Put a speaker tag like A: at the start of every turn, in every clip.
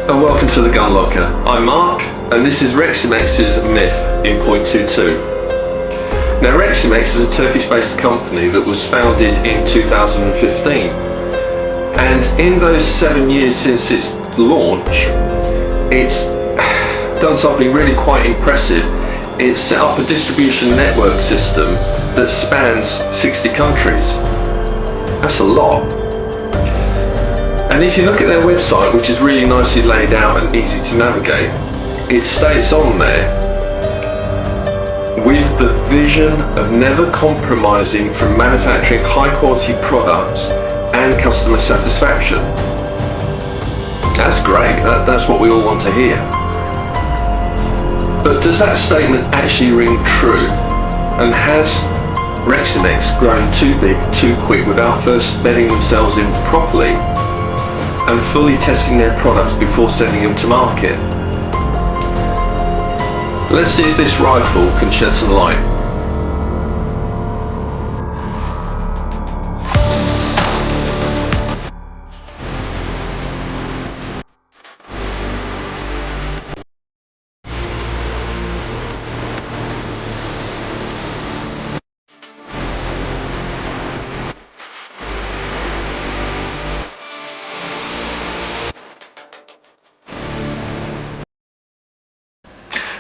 A: and welcome to the Gun Locker. I'm Mark, and this is Reximex's Myth in point 22. Now, Reximex is a Turkish-based company that was founded in 2015, and in those 7 years since its launch, it's done something really quite impressive. It's set up a distribution network system that spans 60 countries. That's a lot. And if you look at their website, which is really nicely laid out and easy to navigate, it states on there, with the vision of never compromising from manufacturing high quality products and customer satisfaction. That's great, that's what we all want to hear. But does that statement actually ring true? And has Reximex grown too big, too quick without first bedding themselves in properly and fully testing their products before sending them to market? Let's see if this rifle can shed some light.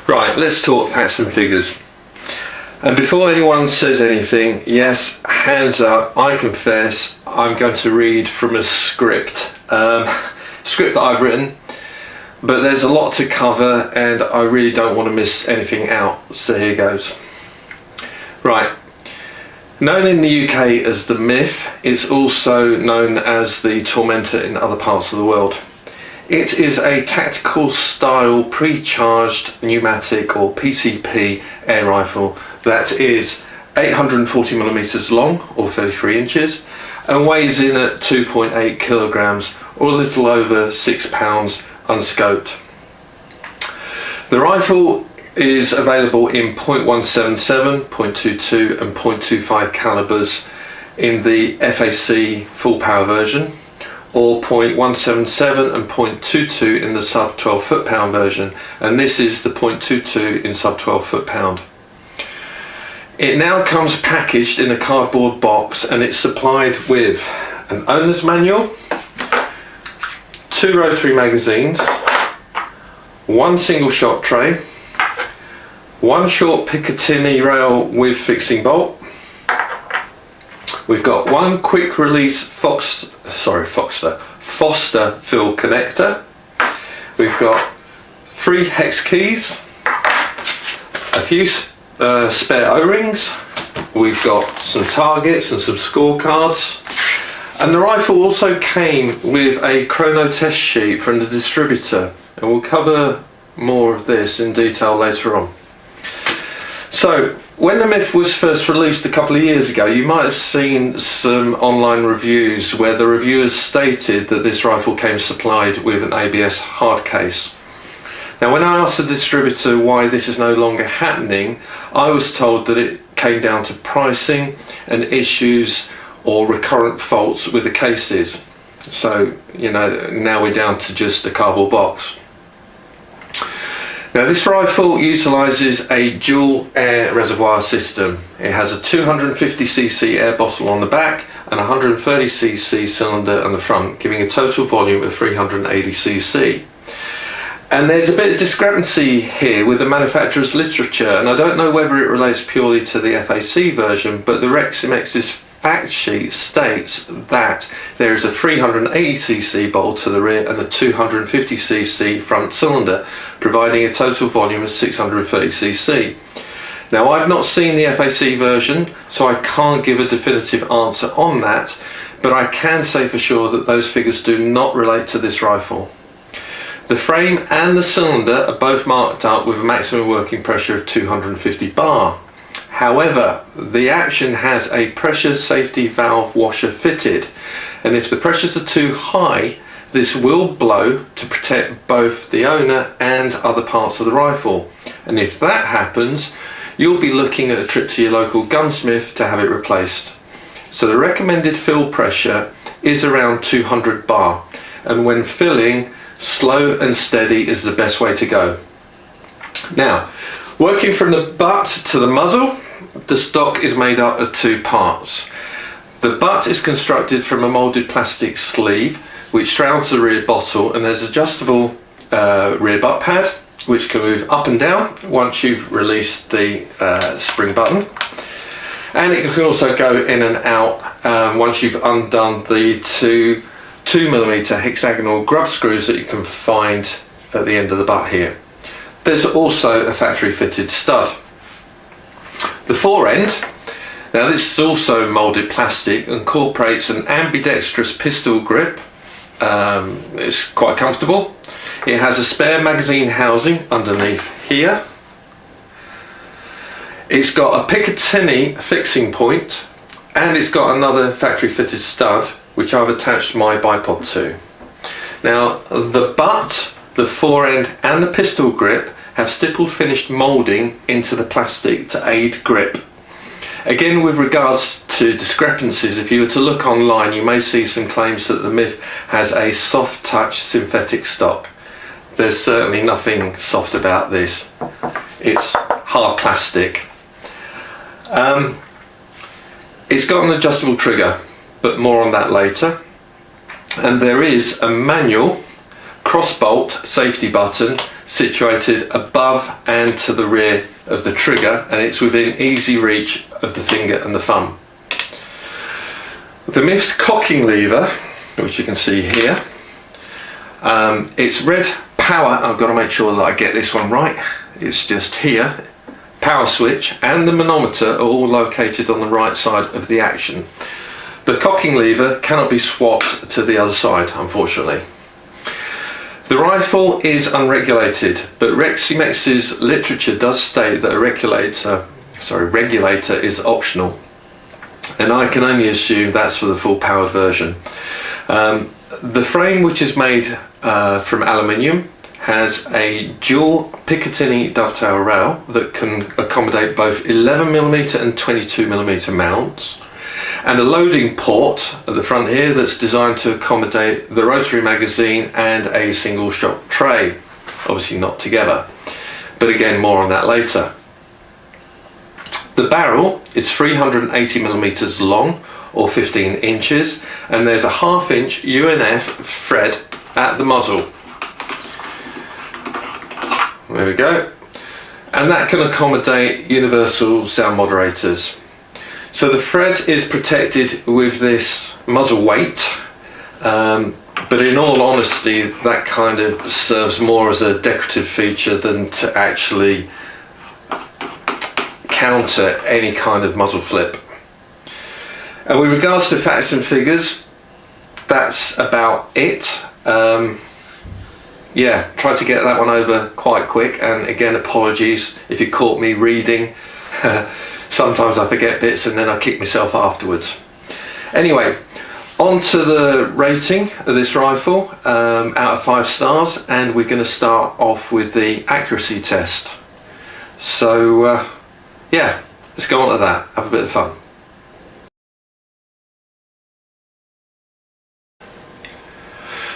A: Right, let's talk facts and figures. And before anyone says anything, yes, hands up, I confess, I'm going to read from a script that I've written, but there's a lot to cover and I really don't want to miss anything out, so here goes. Right, known in the UK as the Myth, it's also known as the Tormentor in other parts of the world. It is a tactical style pre-charged pneumatic or PCP air rifle that is 840mm long or 33 inches and weighs in at 2.8 kilograms or a little over 6 pounds unscoped. The rifle is available in .177, .22 and .25 calibers in the FAC full power version, or .177 and .22 in the sub 12 foot-pound version, and this is the .22 in sub 12 foot-pound. It now comes packaged in a cardboard box and it's supplied with an owner's manual, 2 rotary magazines, 1 single shot tray, 1 short Picatinny rail with fixing bolt. We've got 1 quick release Foster fill connector. We've got 3 hex keys, a few spare O-rings. We've got some targets and some scorecards. And the rifle also came with a chrono test sheet from the distributor, and we'll cover more of this in detail later on. So, when the Myth was first released a couple of years ago, you might have seen some online reviews where the reviewers stated that this rifle came supplied with an ABS hard case. Now, when I asked the distributor why this is no longer happening, I was told that it came down to pricing and issues or recurrent faults with the cases. So, you know, now we're down to just a cardboard box. Now, this rifle utilises a dual air reservoir system. It has a 250cc air bottle on the back and a 130cc cylinder on the front, giving a total volume of 380cc. And there's a bit of discrepancy here with the manufacturer's literature, and I don't know whether it relates purely to the FAC version, but the Reximex's fact sheet states that there is a 380cc bottle to the rear and a 250cc front cylinder, providing a total volume of 630cc. Now, I've not seen the FAC version, so I can't give a definitive answer on that, but I can say for sure that those figures do not relate to this rifle. The frame and the cylinder are both marked up with a maximum working pressure of 250 bar. However, the action has a pressure safety valve washer fitted, and if the pressures are too high, this will blow to protect both the owner and other parts of the rifle. And if that happens, you'll be looking at a trip to your local gunsmith to have it replaced. So the recommended fill pressure is around 200 bar, and when filling, Slow and steady is the best way to go. Now, working from the butt to the muzzle, the stock is made up of two parts. The butt is constructed from a moulded plastic sleeve which shrouds the rear bottle, and there's adjustable rear butt pad which can move up and down once you've released the spring button, and it can also go in and out once you've undone the two 2mm hexagonal grub screws that you can find at the end of the butt here. There's also a factory fitted stud. The fore end, now this is also moulded plastic, incorporates an ambidextrous pistol grip. It's quite comfortable. It has a spare magazine housing underneath here. It's got a Picatinny fixing point, and it's got another factory fitted stud which I've attached my bipod to. Now the butt, the fore end and the pistol grip have stippled finished moulding into the plastic to aid grip. Again, with regards to discrepancies, if you were to look online you may see some claims that the Myth has a soft touch synthetic stock. There's certainly nothing soft about this. It's hard plastic. It's got an adjustable trigger, but more on that later. And there is a manual cross-bolt safety button situated above and to the rear of the trigger, and it's within easy reach of the finger and the thumb. The Myth's cocking lever, which you can see here, it's red power. I've got to make sure that I get this one right. It's just here. Power switch and the manometer are all located on the right side of the action. The cocking lever cannot be swapped to the other side, unfortunately. The rifle is unregulated, but Reximex's literature does state that a regulator is optional, and I can only assume that's for the full powered version. The frame, which is made from aluminium, has a dual Picatinny dovetail rail that can accommodate both 11mm and 22mm mounts, and a loading port at the front here that's designed to accommodate the rotary magazine and a single shot tray, obviously not together, but again more on that later. The barrel is 380mm long or 15 inches, and there's a 1/2 inch UNF thread at the muzzle. There we go, and that can accommodate universal sound moderators. So the thread is protected with this muzzle weight, but in all honesty that kind of serves more as a decorative feature than to actually counter any kind of muzzle flip. And with regards to facts and figures, that's about it. Yeah, tried to get that one over quite quick, and again apologies if you caught me reading. Sometimes I forget bits and then I kick myself afterwards. Anyway, on to the rating of this rifle out of 5 stars, and we're going to start off with the accuracy test. So yeah, let's go on to that, have a bit of fun.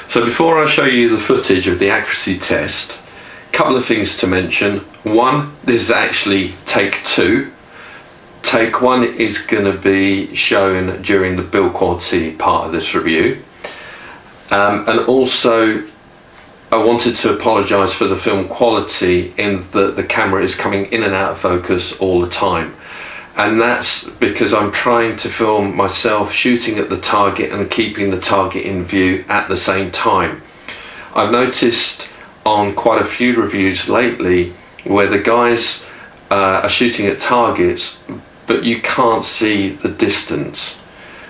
A: So before I show you the footage of the accuracy test, a couple of things to mention. One, this is actually take 2. Take 1 is going to be shown during the build quality part of this review. And also I wanted to apologise for the film quality in that the camera is coming in and out of focus all the time. And that's because I'm trying to film myself shooting at the target and keeping the target in view at the same time. I've noticed on quite a few reviews lately where the guys are shooting at targets, but you can't see the distance.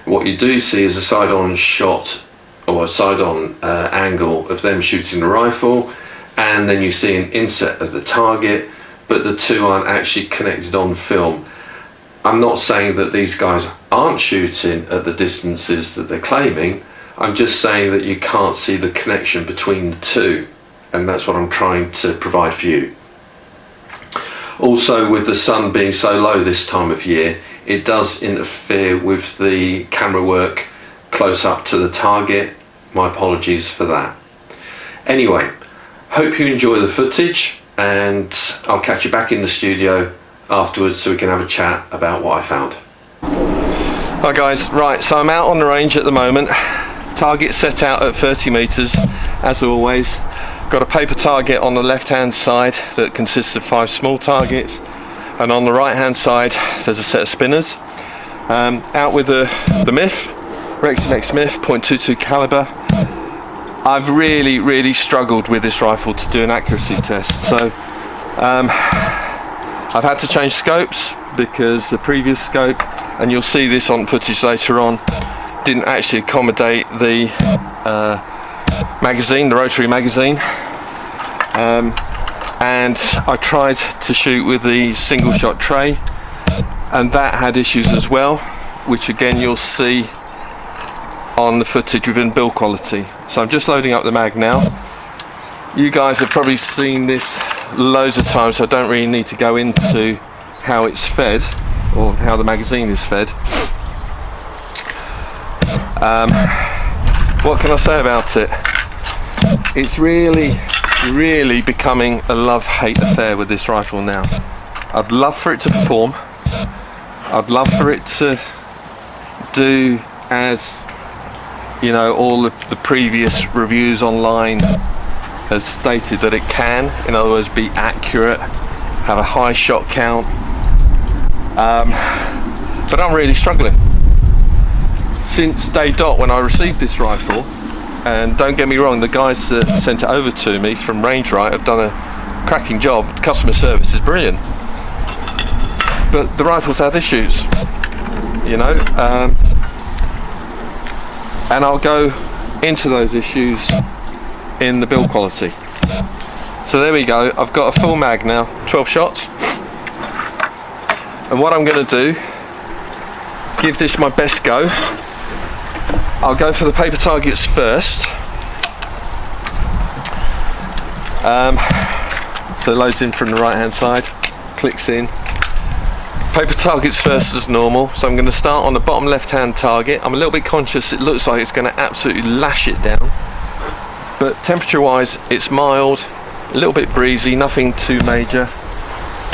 A: What you do see is a side-on shot or a side-on angle of them shooting the rifle, and then you see an inset of the target, but the two aren't actually connected on film. I'm not saying that these guys aren't shooting at the distances that they're claiming. I'm just saying that you can't see the connection between the two, and that's what I'm trying to provide for you. Also, with the sun being so low this time of year, it does interfere with the camera work close up to the target. My apologies for that. Anyway, hope you enjoy the footage, and I'll catch you back in the studio afterwards so we can have a chat about what I found. Hi guys, right, so I'm out on the range at the moment. Target set out at 30 meters, as always. Got a paper target on the left hand side that consists of 5 small targets, and on the right hand side there's a set of spinners. Out with the Myth, Reximex Myth, .22 caliber. I've really struggled with this rifle to do an accuracy test, so I've had to change scopes because the previous scope, and you'll see this on footage later on, didn't actually accommodate the magazine, the rotary magazine, and I tried to shoot with the single shot tray, and that had issues as well, which again you'll see on the footage within build quality. So I'm just loading up the mag now. You guys have probably seen this loads of times, so I don't really need to go into how it's fed or how the magazine is fed. What can I say about it? It's really becoming a love-hate affair with this rifle now. I'd love for it to perform. I'd love for it to do as, you know, all the previous reviews online has stated that it can. In other words, be accurate, have a high shot count. But I'm really struggling. Since day dot when I received this rifle, and don't get me wrong, the guys that sent it over to me from Range Right have done a cracking job. Customer service is brilliant, but the rifle's had issues, you know, and I'll go into those issues in the build quality. So there we go, I've got a full mag now, 12 shots, and what I'm going to do, give this my best go. I'll go for the paper targets first. So it loads in from the right hand side, clicks in. Paper targets first as normal, so I'm going to start on the bottom left hand target. I'm a little bit conscious it looks like it's going to absolutely lash it down, but temperature wise it's mild, a little bit breezy, nothing too major,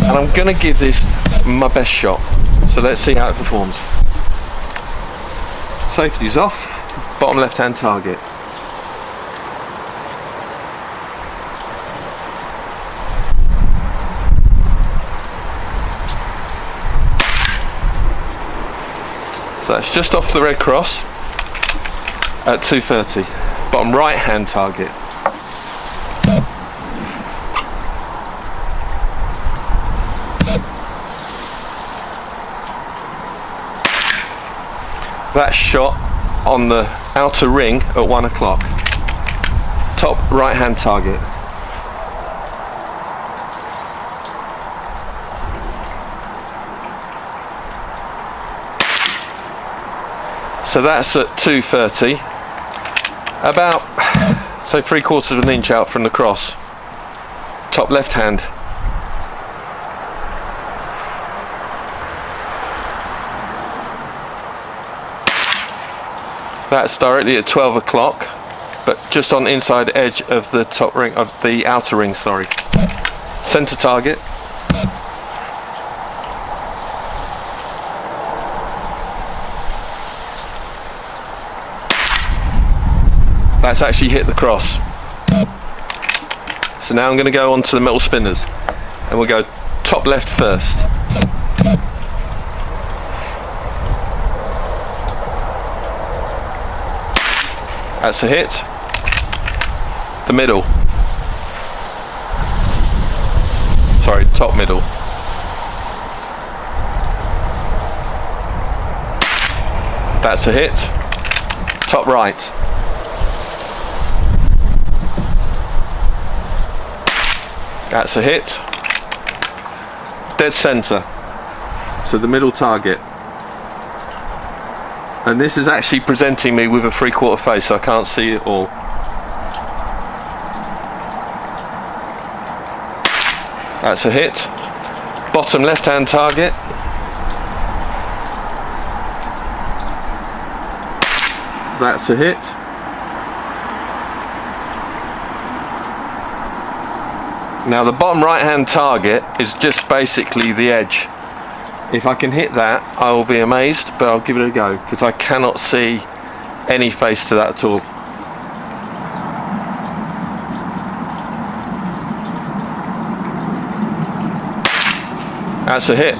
A: and I'm going to give this my best shot. So let's see how it performs. Safety's off, bottom left hand target. So that's just off the red cross at 230. Bottom right hand target. That shot on the outer ring at 1 o'clock. Top right hand target. So that's at 230, about, say, 3/4 of an inch out from the cross. Top left hand. That's directly at 12 o'clock, but just on the inside edge of the top ring, of the outer ring, sorry. Center target. That's actually hit the cross. So now I'm going to go on to the metal spinners, and we'll go top left first. That's a hit. The middle. Sorry, top middle. That's a hit. Top right. That's a hit. Dead center. So the middle target. And this is actually presenting me with a 3/4 face, so I can't see it all. That's a hit. Bottom left hand target. That's a hit. Now the bottom right hand target is just basically the edge. If I can hit that, I will be amazed, but I'll give it a go because I cannot see any face to that at all. That's a hit.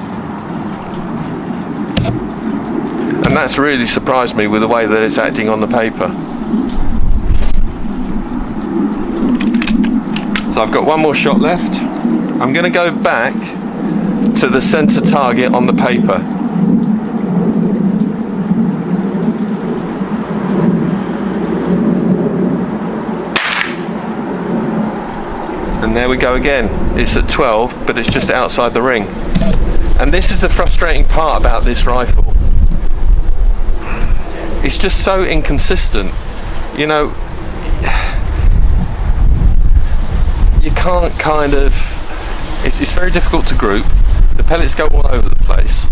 A: And that's really surprised me with the way that it's acting on the paper. So I've got one more shot left. I'm going to go back to the center target on the paper. And there we go again. It's at 12, but it's just outside the ring. And this is the frustrating part about this rifle. It's just so inconsistent. You know, you can't kind of, it's very difficult to group. The pellets go all over the place.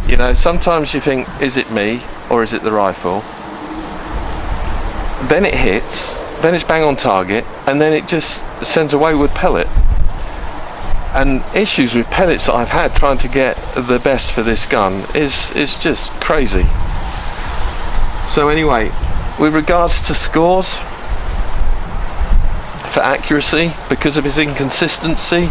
A: You know, sometimes you think, is it me or is it the rifle? Then it hits, then it's bang on target, and then it just sends a wayward pellet. And issues with pellets that I've had trying to get the best for this gun is just crazy. So anyway, with regards to scores for accuracy, because of his inconsistency,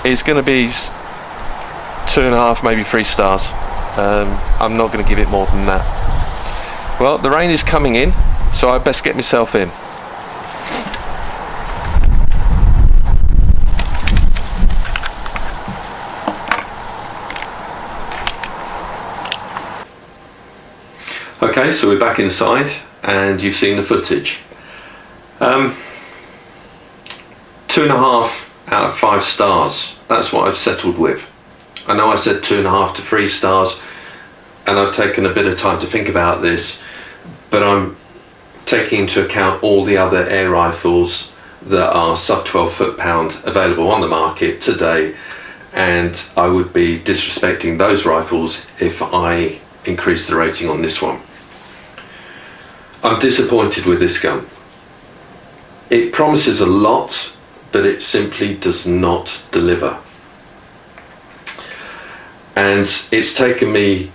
A: it's going to be 2.5, maybe 3 stars. I'm not going to give it more than that. Well, the rain is coming in, so I best get myself in. Okay, so we're back inside and you've seen the footage. 2.5 out of 5 stars. That's what I've settled with. I know I said 2.5 to 3 stars, and I've taken a bit of time to think about this, but I'm taking into account all the other air rifles that are sub 12 foot-pound available on the market today, and I would be disrespecting those rifles if I increase the rating on this one. I'm disappointed with this gun. It promises a lot, but it simply does not deliver. And it's taken me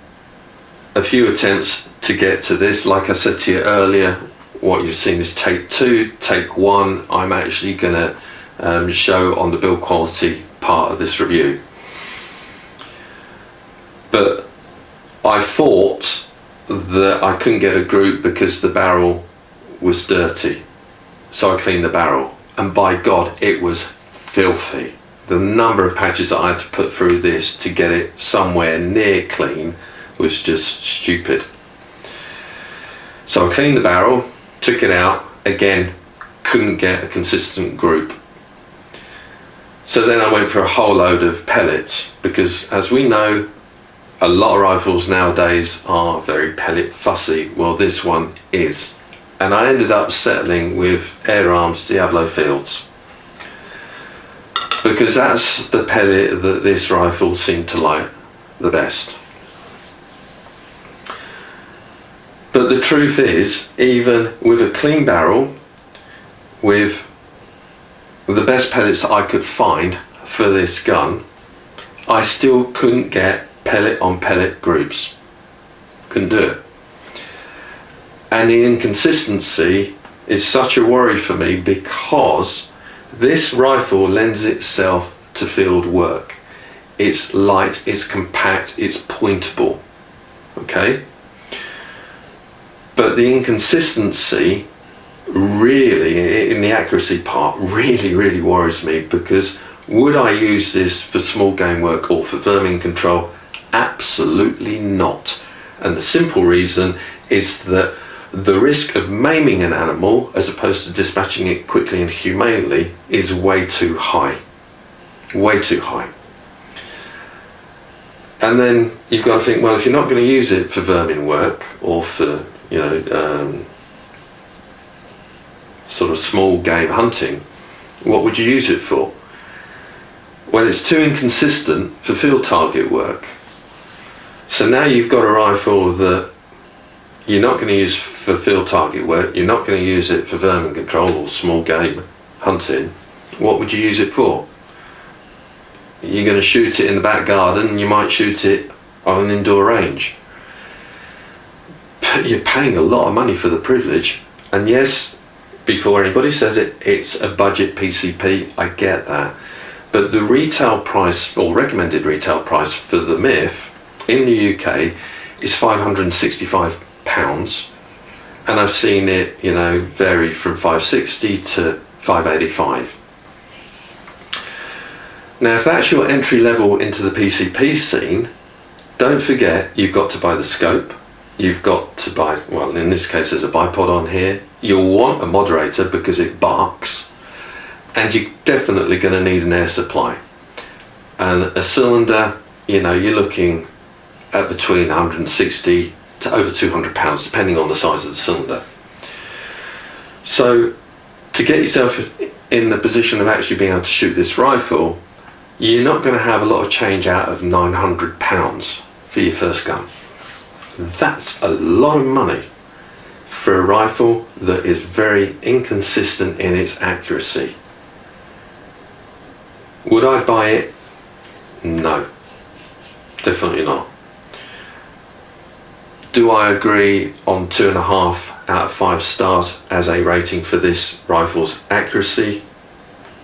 A: a few attempts to get to this. Like I said to you earlier, what you've seen is take 2. Take 1 I'm actually going to show on the build quality part of this review. But I thought that I couldn't get a group because the barrel was dirty, so I cleaned the barrel, and by God, it was filthy. The number of patches that I had to put through this to get it somewhere near clean was just stupid. So I cleaned the barrel, took it out, again couldn't get a consistent group. So then I went for a whole load of pellets, because as we know, a lot of rifles nowadays are very pellet fussy. Well, this one is. And I ended up settling with Air Arms Diablo Fields, because that's the pellet that this rifle seemed to like the best. But the truth is, even with a clean barrel, with the best pellets that I could find for this gun, I still couldn't get pellet on pellet groups. Couldn't do it. And the inconsistency is such a worry for me, because this rifle lends itself to field work. It's light, it's compact, it's pointable. Okay? But the inconsistency really, in the accuracy part, really worries me, because would I use this for small game work or for vermin control? Absolutely not. And the simple reason is that the risk of maiming an animal as opposed to dispatching it quickly and humanely is way too high. Way too high. And then you've got to think, well, if you're not going to use it for vermin work or for, you know, sort of small game hunting, what would you use it for? Well, it's too inconsistent for field target work. So now you've got a rifle that you're not going to use for field target work, you're not going to use it for vermin control or small game hunting, what would you use it for? You're going to shoot it in the back garden, you might shoot it on an indoor range. But you're paying a lot of money for the privilege. And yes, before anybody says it, it's a budget PCP, I get that. But the retail price, or recommended retail price for the Myth in the UK is £565. And I've seen it, you know, vary from 560 to 585. Now, if that's your entry level into the PCP scene, don't forget you've got to buy the scope. You've got to buy, well, in this case there's a bipod on here. You'll want a moderator because it barks, and you're definitely going to need an air supply. And a cylinder, you know, you're looking at between 160 to over 200 pounds, depending on the size of the cylinder. So to get yourself in the position of actually being able to shoot this rifle, you're not going to have a lot of change out of £900 for your first gun. That's a lot of money for a rifle that is very inconsistent in its accuracy. Would I buy it? No, definitely not. Do I agree on 2.5 out of 5 stars as a rating for this rifle's accuracy?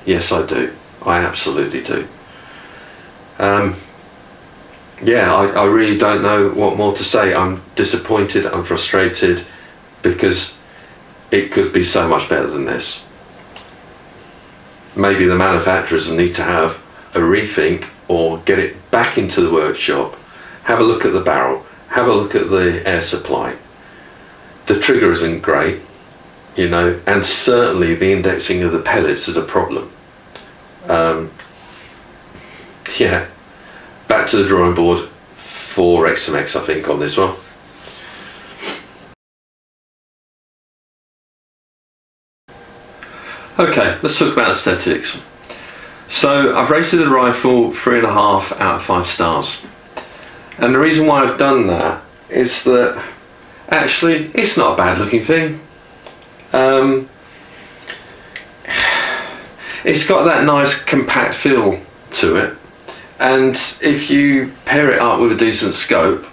A: Yes, I do. I absolutely do. Yeah, I really don't know what more to say. I'm disappointed, I'm frustrated, because it could be so much better than this. Maybe the manufacturers need to have a rethink, or get it back into the workshop, have a look at the barrel, have a look at the air supply. The trigger isn't great, you know, and certainly the indexing of the pellets is a problem. Yeah, back to the drawing board for Reximex, I think, on this one. Okay, let's talk about aesthetics. So I've rated the rifle 3.5 out of 5 stars. And the reason why I've done that is that actually it's not a bad looking thing. It's got that nice compact feel to it. And if you pair it up with a decent scope,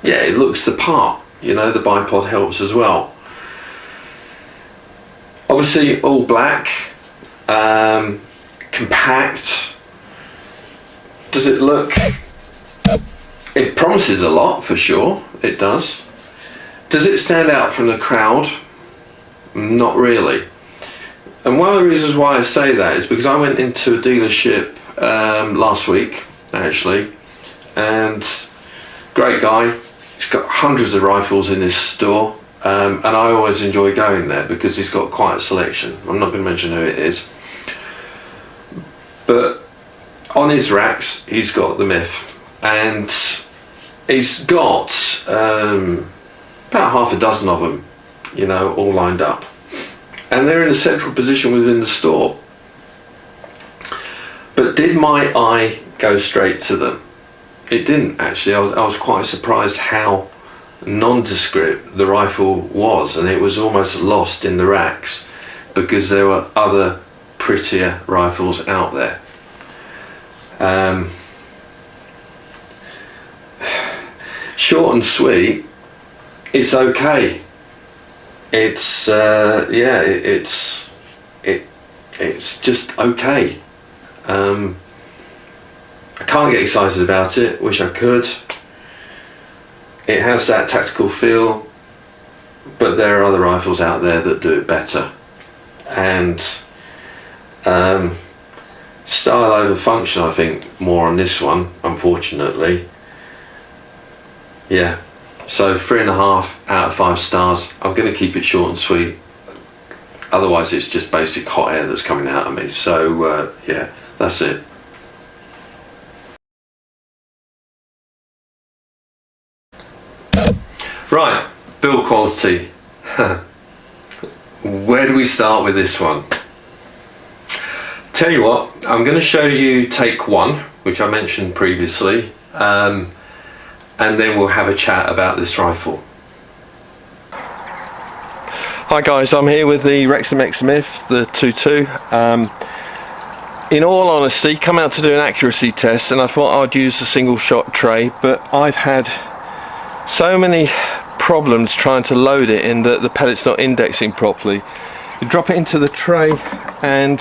A: yeah, it looks the part. You know, the bipod helps as well. Obviously all black, compact. Does it look? It promises a lot, for sure, it does. Does it stand out from the crowd? Not really. And one of the reasons why I say that is because I went into a dealership last week, actually, and great guy. He's got hundreds of rifles in his store, and I always enjoy going there because he's got quite a selection. I'm not going to mention who it is, but on his racks he's got the Myth, and he's got about half a dozen of them, you know, all lined up, and they're in a central position within the store. But did my eye go straight to them? It didn't, actually. I was quite surprised how nondescript the rifle was, and it was almost lost in the racks because there were other prettier rifles out there. Short and sweet, it's okay. It's yeah, it's just okay. I can't get excited about it, wish I could. It has that tactical feel, but there are other rifles out there that do it better. And style over function, I think, more on this one, unfortunately. Yeah, so 3.5 out of 5 stars. I'm going to keep it short and sweet, otherwise it's just basic hot air that's coming out of me. So yeah, that's it. Right, build quality. Where do we start with this one? Tell you what, I'm going to show you take 1, which I mentioned previously, and then we'll have a chat about this rifle. Hi guys, I'm here with the Reximex Myth, the 2.2. in all honesty, come out to do an accuracy test, and I thought I'd use a single shot tray, but I've had so many problems trying to load it in that the pellet's not indexing properly. You drop it into the tray and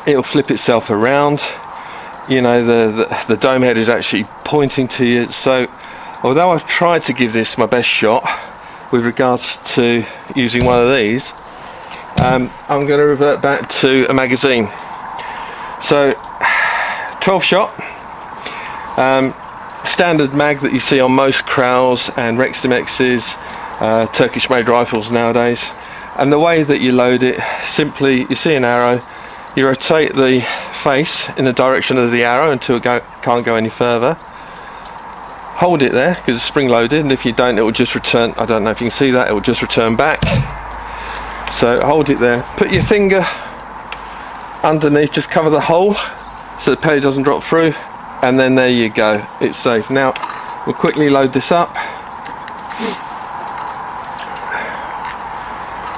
A: it'll flip itself around. You know, the dome head is actually pointing to you. So although I've tried to give this my best shot with regards to using one of these, I'm going to revert back to a magazine. So 12 shot, standard mag that you see on most Kraus and Reximex's, Turkish made rifles nowadays. And the way that you load it, simply you see an arrow, you rotate the face in the direction of the arrow until it can't go any further. Hold it there because it's spring loaded, and if you don't, it will just return. I don't know if you can see that, it will just return back. So hold it there, put your finger underneath, just cover the hole so the pellet doesn't drop through, and then there you go, it's safe. Now we'll quickly load this up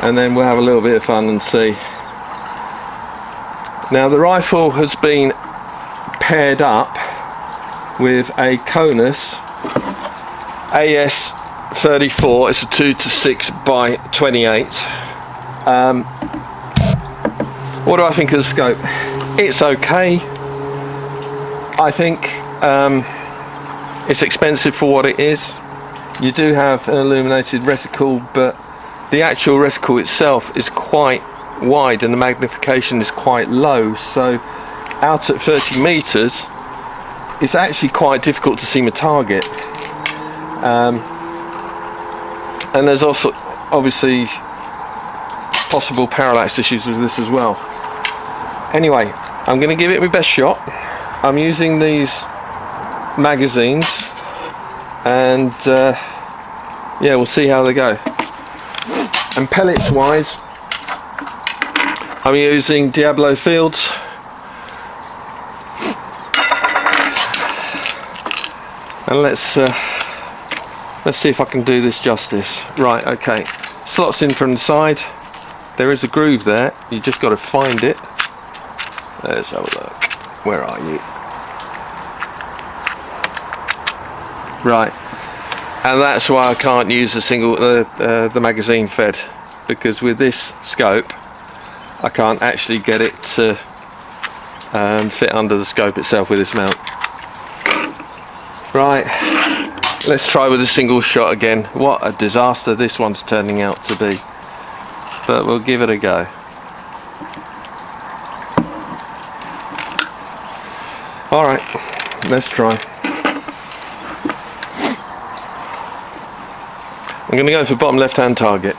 A: and then we'll have a little bit of fun and see. Now the rifle has been paired up with a Conus AS34. It's a 2-6 by 28. What do I think of the scope? It's okay. I think it's expensive for what it is. You do have an illuminated reticle, but the actual reticle itself is quite wide and the magnification is quite low, so out at 30 meters it's actually quite difficult to see my target. And there's also obviously possible parallax issues with this as well. Anyway, I'm going to give it my best shot. I'm using these magazines, and yeah, we'll see how they go. And pellets wise, I'm using Diablo Fields. And let's see if I can do this justice. Right, okay. Slots in from the side. There is a groove there. You just got to find it. Let's have a look. Where are you? Right. And that's why I can't use a single the magazine fed, because with this scope I can't actually get it to fit under the scope itself with this mount. Right, let's try with a single shot again. What a disaster this one's turning out to be, but we'll give it a go. Alright, let's try. I'm going to go for bottom left hand target.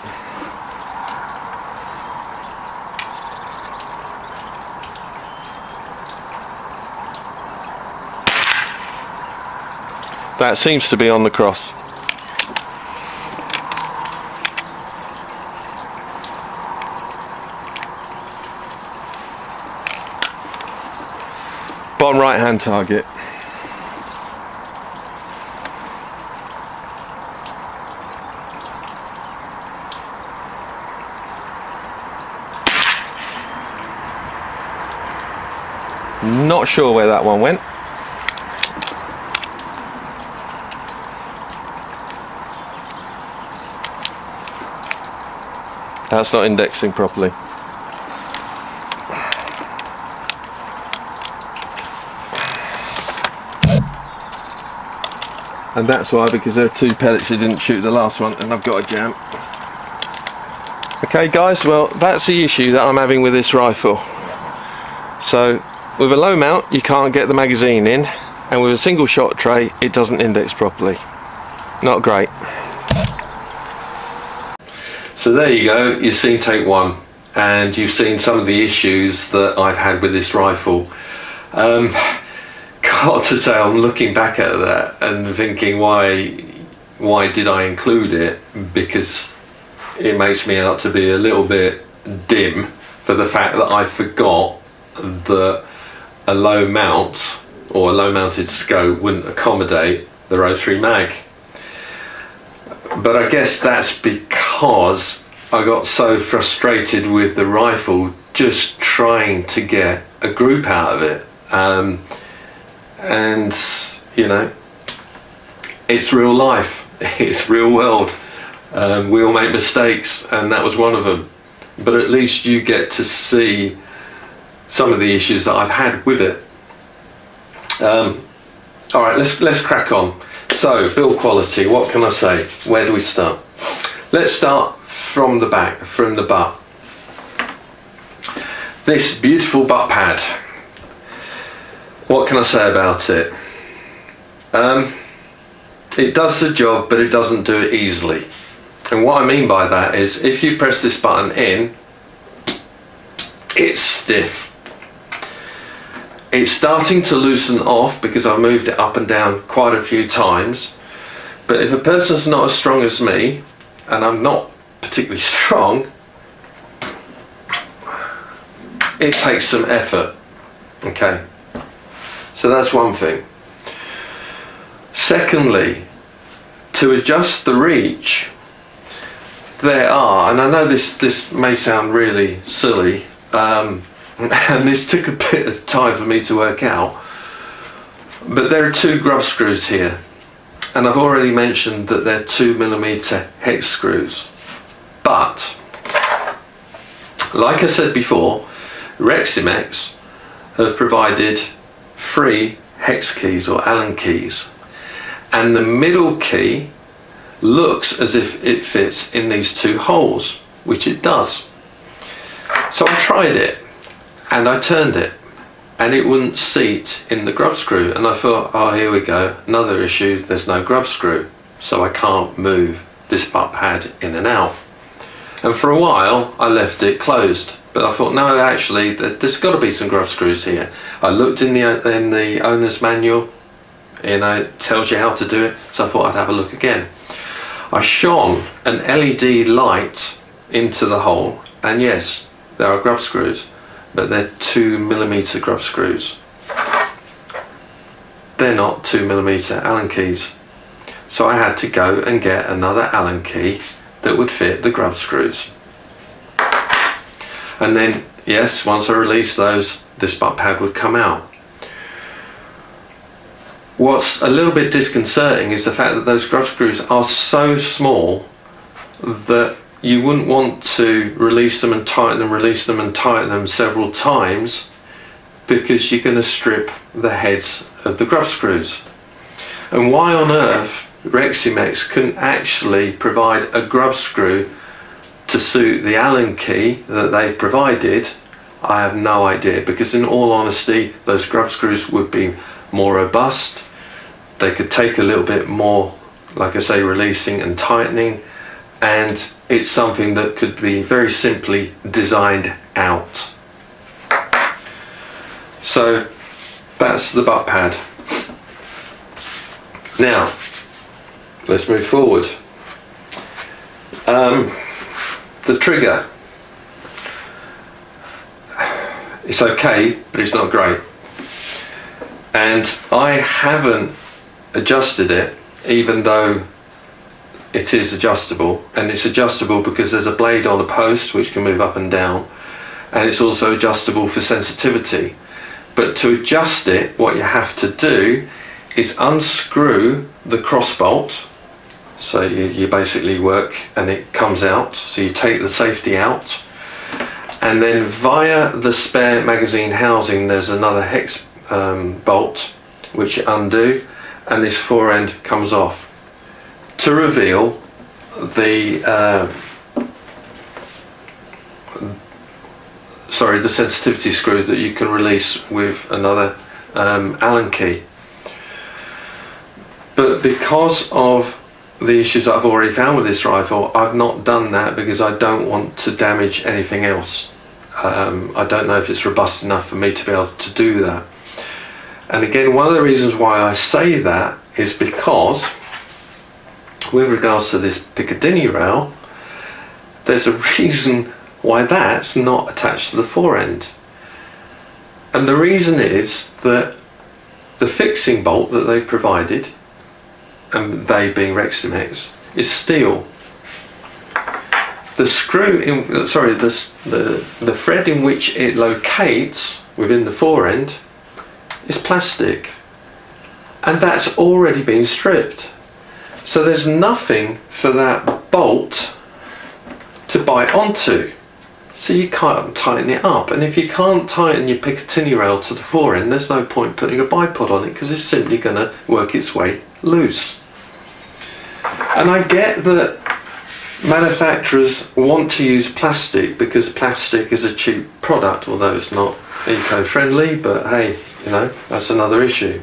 A: That seems to be on the cross. Bottom right hand target. Not sure where that one went. That's not indexing properly. And that's why, because there are two pellets that didn't shoot the last one and I've got a jam. Okay guys, well that's the issue that I'm having with this rifle. So with a low mount you can't get the magazine in, and with a single shot tray it doesn't index properly. Not great. So there you go, you've seen take one, and you've seen some of the issues that I've had with this rifle. Got to say, I'm looking back at that and thinking, why did I include it? Because it makes me out to be a little bit dim for the fact that I forgot that a low mount or a low mounted scope wouldn't accommodate the rotary mag. But I guess that's because I got so frustrated with the rifle just trying to get a group out of it, and you know, it's real life, it's real world. We all make mistakes, and that was one of them. But at least you get to see some of the issues that I've had with it. All right, let's crack on. So, build quality. What can I say? Where do we start? Let's start from the back, from the butt. This beautiful butt pad. What can I say about it? It does the job, but it doesn't do it easily. And what I mean by that is, if you press this button in, it's stiff. It's starting to loosen off because I've moved it up and down quite a few times. But if a person's not as strong as me, and I'm not particularly strong, it takes some effort. Okay, so that's one thing. Secondly, to adjust the reach, there are, and I know this may sound really silly, and this took a bit of time for me to work out, but there are 2 grub screws here, and I've already mentioned that they're 2mm hex screws. But like I said before, Reximex have provided 3 hex keys or Allen keys, and the middle key looks as if it fits in these 2 holes, which it does. So I tried it and I turned it, and it wouldn't seat in the grub screw, and I thought, oh, here we go, another issue, there's no grub screw, so I can't move this butt pad in and out. And for a while I left it closed, but I thought, no, actually there's got to be some grub screws here. I looked in the owner's manual, you know, it tells you how to do it, so I thought I'd have a look again. I shone an LED light into the hole, and yes, there are grub screws, but they're 2mm grub screws. They're not 2mm Allen keys. So I had to go and get another Allen key that would fit the grub screws. And then, yes, once I released those, this butt pad would come out. What's a little bit disconcerting is the fact that those grub screws are so small that you wouldn't want to release them and tighten them, release them and tighten them several times, because you're going to strip the heads of the grub screws. And why on earth Reximex couldn't actually provide a grub screw to suit the Allen key that they've provided, I have no idea, because in all honesty those grub screws would be more robust. They could take a little bit more, like I say, releasing and tightening, and it's something that could be very simply designed out. So that's the butt pad. Now let's move forward. The trigger, it's okay, but it's not great, and I haven't adjusted it, even though it is adjustable. And it's adjustable because there's a blade on a post which can move up and down, and it's also adjustable for sensitivity. But to adjust it, what you have to do is unscrew the cross bolt. So you basically work and it comes out, so you take the safety out, and then via the spare magazine housing there's another hex bolt which you undo, and this fore end comes off to reveal the the sensitivity screw that you can release with another Allen key. But because of the issues that I've already found with this rifle, I've not done that because I don't want to damage anything else. I don't know if it's robust enough for me to be able to do that. And again, one of the reasons why I say that is because with regards to this Piccadilly rail, there's a reason why that's not attached to the fore end. And the reason is that the fixing bolt that they've provided, and they being Reximex, is steel. the thread in which it locates within the forend is plastic, and that's already been stripped. So there's nothing for that bolt to bite onto. So you can't tighten it up, and if you can't tighten your Picatinny rail to the forend, there's no point putting a bipod on it because it's simply going to work its way loose. And I get that manufacturers want to use plastic because plastic is a cheap product, although it's not eco-friendly, but hey, you know, that's another issue.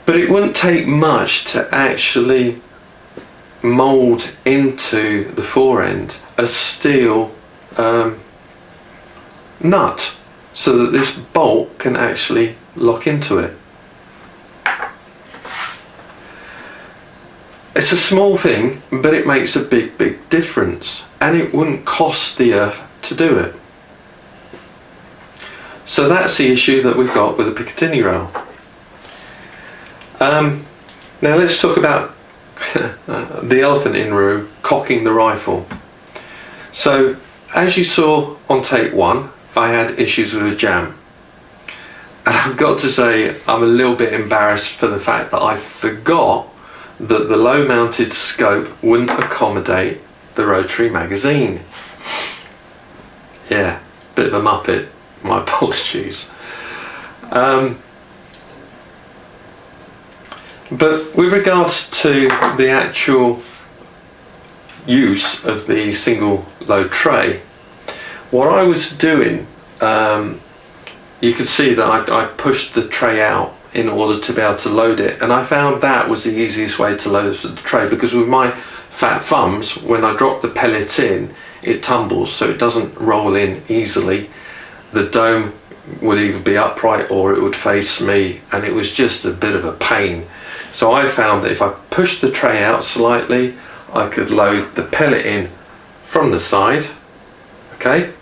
A: But it wouldn't take much to actually mould into the forend a steel nut so that this bolt can actually lock into it. It's a small thing, but it makes a big difference, and it wouldn't cost the earth to do it. So that's the issue that we've got with the Picatinny rail. Now let's talk about the elephant in the room, cocking the rifle. So as you saw on take 1, I had issues with a jam. And I've got to say, I'm a little bit embarrassed for the fact that I forgot that the low mounted scope wouldn't accommodate the rotary magazine. Yeah, bit of a muppet, my apologies. But with regards to the actual use of the single load tray, what I was doing, you could see that I pushed the tray out in order to be able to load it, and I found that was the easiest way to load the tray, because with my fat thumbs, when I drop the pellet in, it tumbles, so it doesn't roll in easily. The dome would either be upright or it would face me, and it was just a bit of a pain. So I found that if I pushed the tray out slightly, I could load the pellet in from the side, okay?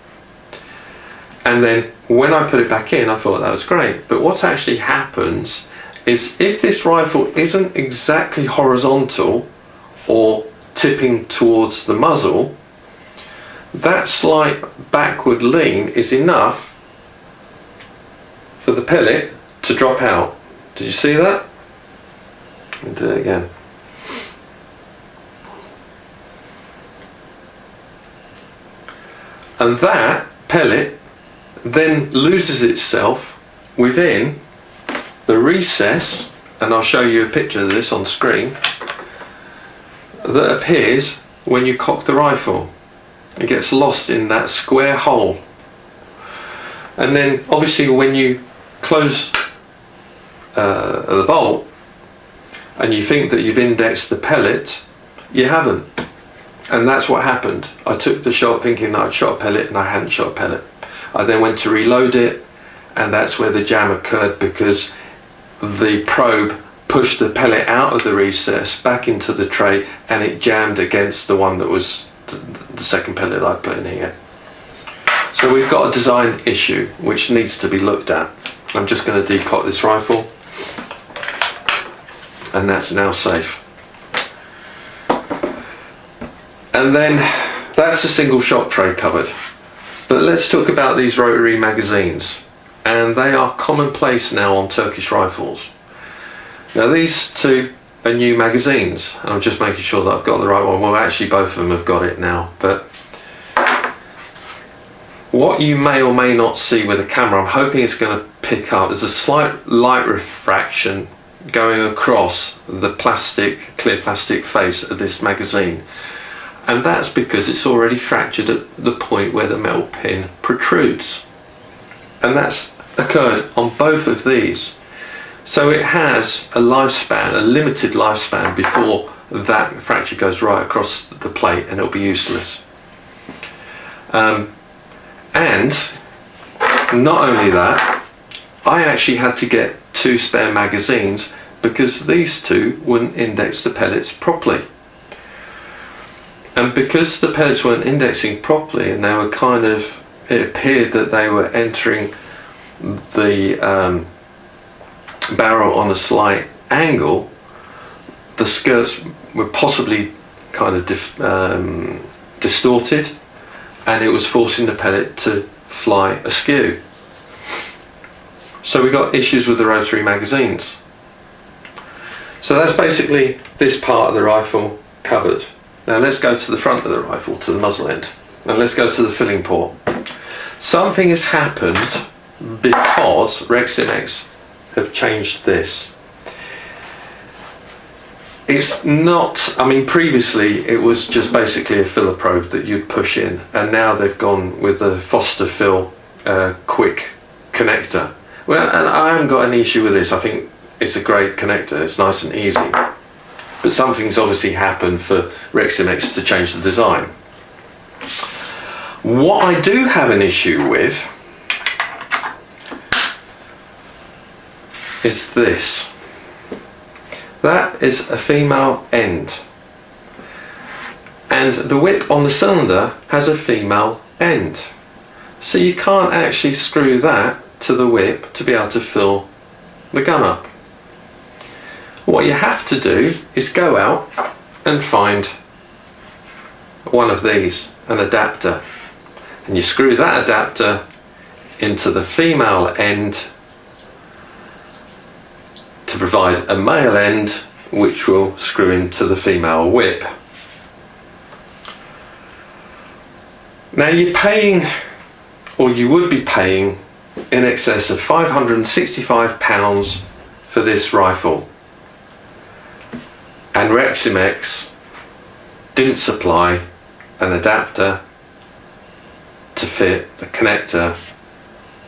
A: And then when I put it back in, I thought that was great. But what actually happens is, if this rifle isn't exactly horizontal or tipping towards the muzzle, that slight backward lean is enough for the pellet to drop out. Did you see that? I'll do it again. And that pellet then loses itself within the recess, and I'll show you a picture of this on screen, that appears when you cock the rifle. It gets lost in that square hole. And then obviously when you close the bolt and you think that you've indexed the pellet, you haven't. And that's what happened. I took the shot thinking that I'd shot a pellet, and I hadn't shot a pellet. I then went to reload it, and that's where the jam occurred, because the probe pushed the pellet out of the recess back into the tray, and it jammed against the one that was the second pellet that I put in here. So we've got a design issue which needs to be looked at. I'm just going to decock this rifle, and that's now safe. And then that's the single shot tray covered. But let's talk about these rotary magazines, and they are commonplace now on Turkish rifles. Now these two are new magazines, and I'm just making sure that I've got the right one. Well, actually both of them have got it now, but what you may or may not see with the camera, I'm hoping it's going to pick up, there's a slight light refraction going across the clear plastic face of this magazine. And that's because it's already fractured at the point where the metal pin protrudes. And that's occurred on both of these. So it has a lifespan, a limited lifespan, before that fracture goes right across the plate and it'll be useless. And not only that, I actually had to get 2 spare magazines because these two wouldn't index the pellets properly. And because the pellets weren't indexing properly, and they were kind of, it appeared that they were entering the barrel on a slight angle, the skirts were possibly kind of distorted, and it was forcing the pellet to fly askew. So we got issues with the rotary magazines. So that's basically this part of the rifle covered. Now let's go to the front of the rifle, to the muzzle end, and let's go to the filling port. Something has happened because Reximex have changed this. It's not, I mean, previously it was just basically a filler probe that you'd push in, and now they've gone with a Foster fill quick connector. Well, and I haven't got any issue with this. I think it's a great connector, it's nice and easy. But something's obviously happened for Reximex to change the design. What I do have an issue with is this. That is a female end. And the whip on the cylinder has a female end. So you can't actually screw that to the whip to be able to fill the gun up. What you have to do is go out and find one of these, an adapter, and you screw that adapter into the female end to provide a male end which will screw into the female whip. Now you're paying, or you would be paying, in excess of £565 for this rifle, and Reximex didn't supply an adapter to fit the connector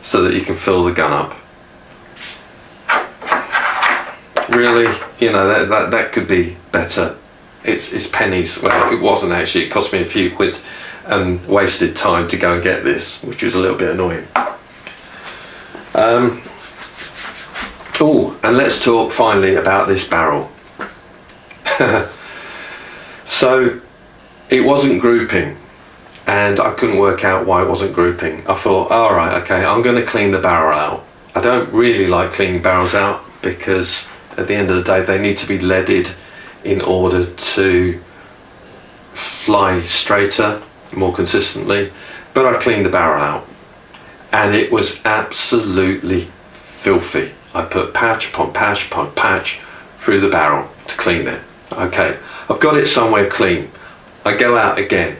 A: so that you can fill the gun up. Really, you know, that could be better. It's pennies. Well, it wasn't actually. It cost me a few quid and wasted time to go and get this, which was a little bit annoying. Oh, and let's talk finally about this barrel. So it wasn't grouping, and I couldn't work out why it wasn't grouping. I thought, all right, okay, I'm going to clean the barrel out. I don't really like cleaning barrels out because at the end of the day they need to be leaded in order to fly straighter, more consistently. But I cleaned the barrel out and it was absolutely filthy. I put patch upon patch upon patch through the barrel to clean it. Okay, I've got it somewhere clean. I go out again,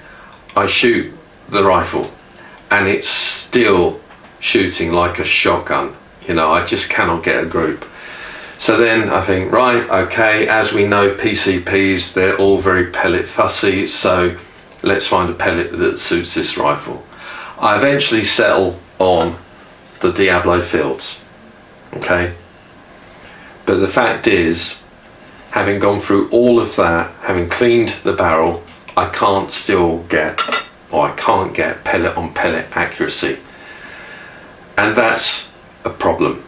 A: I shoot the rifle, and it's still shooting like a shotgun. You know, I just cannot get a group. So then I think, right, okay, as we know, PCPs, they're all very pellet fussy, so let's find a pellet that suits this rifle. I eventually settle on the Diablo Fields, okay? But the fact is, having gone through all of that, having cleaned the barrel, I can't get pellet on pellet accuracy. And that's a problem.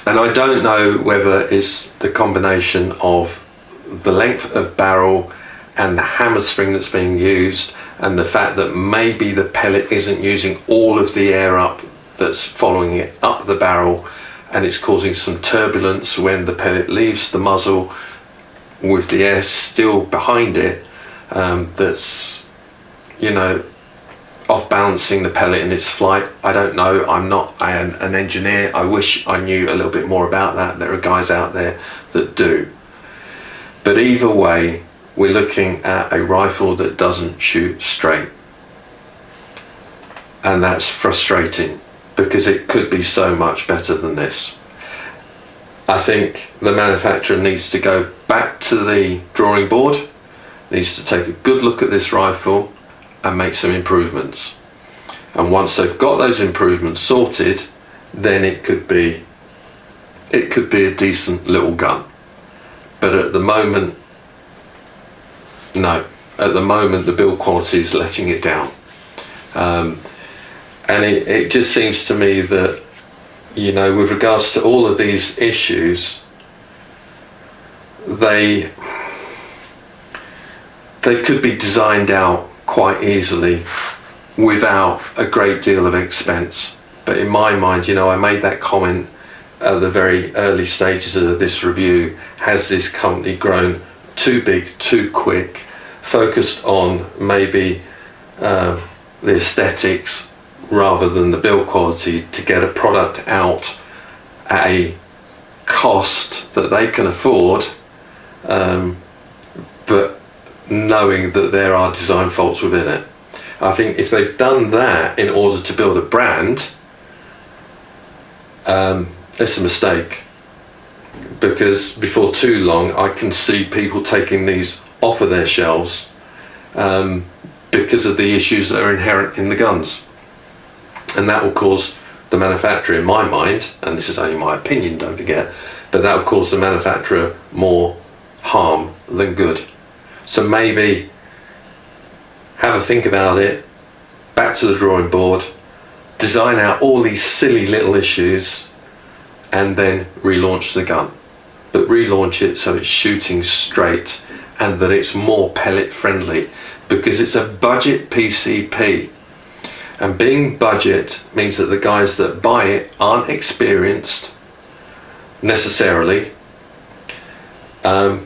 A: And I don't know whether it's the combination of the length of barrel and the hammer spring that's being used, and the fact that maybe the pellet isn't using all of the air up that's following it up the barrel, and it's causing some turbulence when the pellet leaves the muzzle with the air still behind it, that's, you know, off balancing the pellet in its flight. I don't know, I'm not an engineer. I wish I knew a little bit more about that. There are guys out there that do. But either way, we're looking at a rifle that doesn't shoot straight, and that's frustrating because it could be so much better than this. I think the manufacturer needs to go back to the drawing board, needs to take a good look at this rifle and make some improvements. And once they've got those improvements sorted, then it could be a decent little gun. But at the moment, no. At the moment, the build quality is letting it down. And it just seems to me that, you know, with regards to all of these issues, they could be designed out quite easily without a great deal of expense. But in my mind, you know, I made that comment at the very early stages of this review: has this company grown too big too quick, focused on maybe the aesthetics rather than the build quality to get a product out at a cost that they can afford, but knowing that there are design faults within it. I think if they've done that in order to build a brand, it's a mistake, because before too long I can see people taking these off of their shelves because of the issues that are inherent in the guns, and that will cause the manufacturer, in my mind, and this is only my opinion, don't forget, but that will cause the manufacturer more harm than good. So maybe have a think about it, back to the drawing board, design out all these silly little issues, and then relaunch the gun. But relaunch it so it's shooting straight and that it's more pellet friendly, because it's a budget PCP. And being budget means that the guys that buy it aren't experienced necessarily, and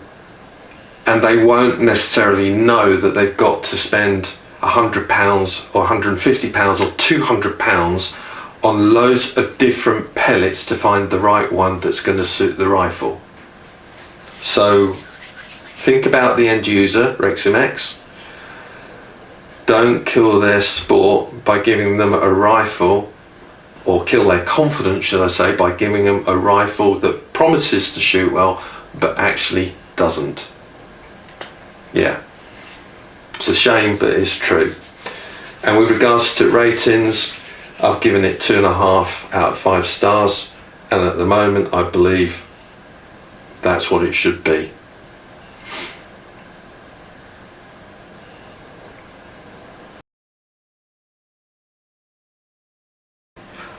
A: they won't necessarily know that they've got to spend £100 or £150 or £200 on loads of different pellets to find the right one that's going to suit the rifle. So think about the end user, Reximex. Don't kill their sport by giving them a rifle, or kill their confidence, should I say, by giving them a rifle that promises to shoot well but actually doesn't. Yeah, it's a shame, but it's true. And with regards to ratings, I've given it 2.5 out of 5 stars, and at the moment I believe that's what it should be.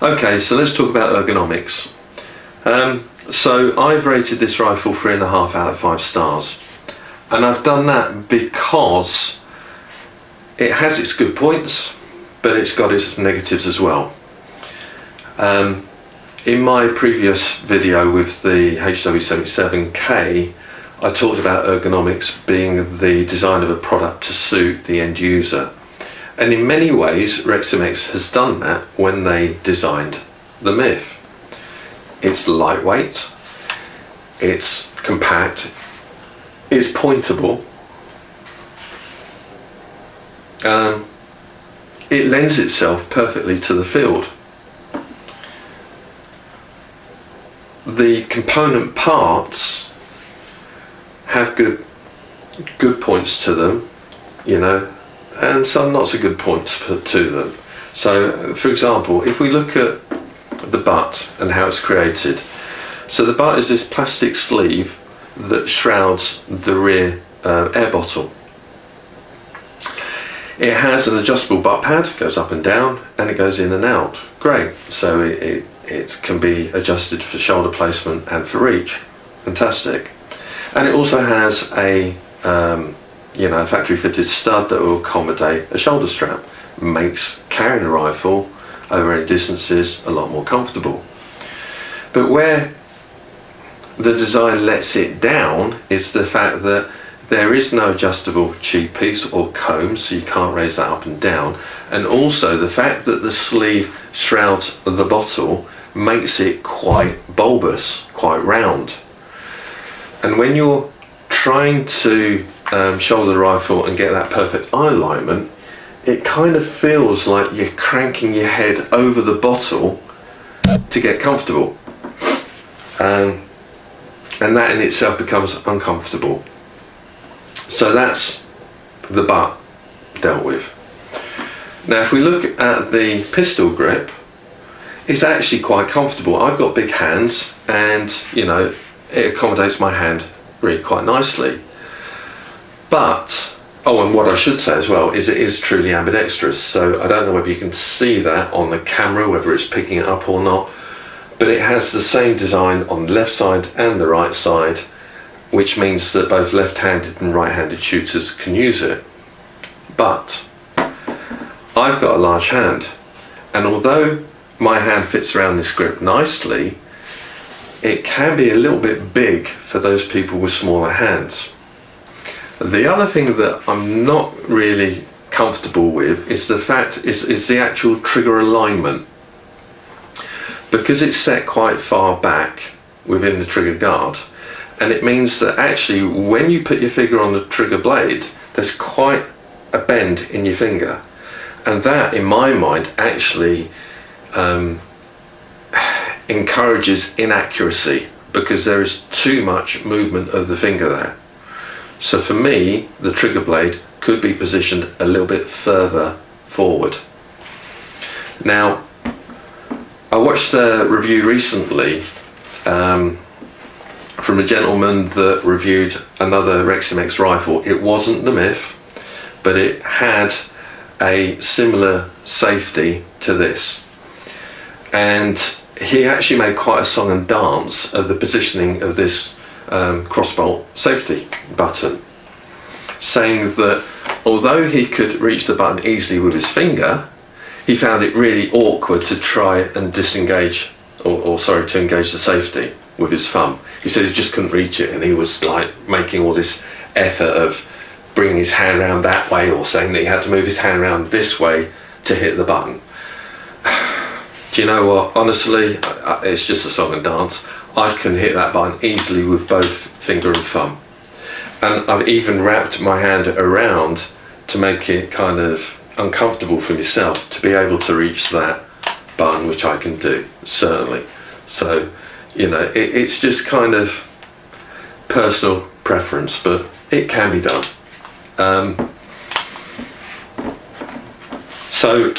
A: Okay, so let's talk about ergonomics. So I've rated this rifle 3.5 out of 5 stars, and I've done that because it has its good points, but it's got its negatives as well. In my previous video with the HW77K, I talked about ergonomics being the design of a product to suit the end user. And in many ways, Reximex has done that when they designed the Myth. It's lightweight, it's compact, it's pointable, it lends itself perfectly to the field. The component parts have good points to them, you know, and some not so good points to them. So for example, if we look at the butt and how it's created, so the butt is this plastic sleeve that shrouds the rear air bottle. It has an adjustable butt pad, goes up and down, and it goes in and out. Great. So it can be adjusted for shoulder placement and for reach. Fantastic. And it also has a factory fitted stud that will accommodate a shoulder strap. Makes carrying a rifle over any distances a lot more comfortable. But where the design lets it down is the fact that there is no adjustable cheek piece or comb, so you can't raise that up and down, and also the fact that the sleeve shrouds the bottle makes it quite bulbous, quite round. And when you're trying to shoulder the rifle and get that perfect eye alignment, it kind of feels like you're cranking your head over the bottle to get comfortable, and that in itself becomes uncomfortable. So that's the butt dealt with. Now if we look at the pistol grip, it's actually quite comfortable. I've got big hands, and you know, it accommodates my hand really quite nicely. But and what I should say as well is it is truly ambidextrous, so I don't know whether you can see that on the camera, whether it's picking it up or not, but it has the same design on the left side and the right side, which means that both left-handed and right-handed shooters can use it. But I've got a large hand, and although my hand fits around this grip nicely, it can be a little bit big for those people with smaller hands. The other thing that I'm not really comfortable with is the fact is the actual trigger alignment. Because it's set quite far back within the trigger guard, and it means that actually when you put your finger on the trigger blade, there's quite a bend in your finger, and that in my mind actually encourages inaccuracy, because there is too much movement of the finger there. So for me, the trigger blade could be positioned a little bit further forward. Now, I watched a review recently from a gentleman that reviewed another Reximex rifle. It wasn't the Myth, but it had a similar safety to this. And he actually made quite a song and dance of the positioning of this crossbolt safety button, saying that although he could reach the button easily with his finger, he found it really awkward to try and disengage, to engage the safety with his thumb. He said he just couldn't reach it, and he was like making all this effort of bringing his hand around that way, or saying that he had to move his hand around this way to hit the button. Do you know what? Honestly, it's just a song and dance. I can hit that button easily with both finger and thumb. And I've even wrapped my hand around to make it kind of uncomfortable for myself to be able to reach that button, which I can do, certainly. So, you know, it's just kind of personal preference, but it can be done. So,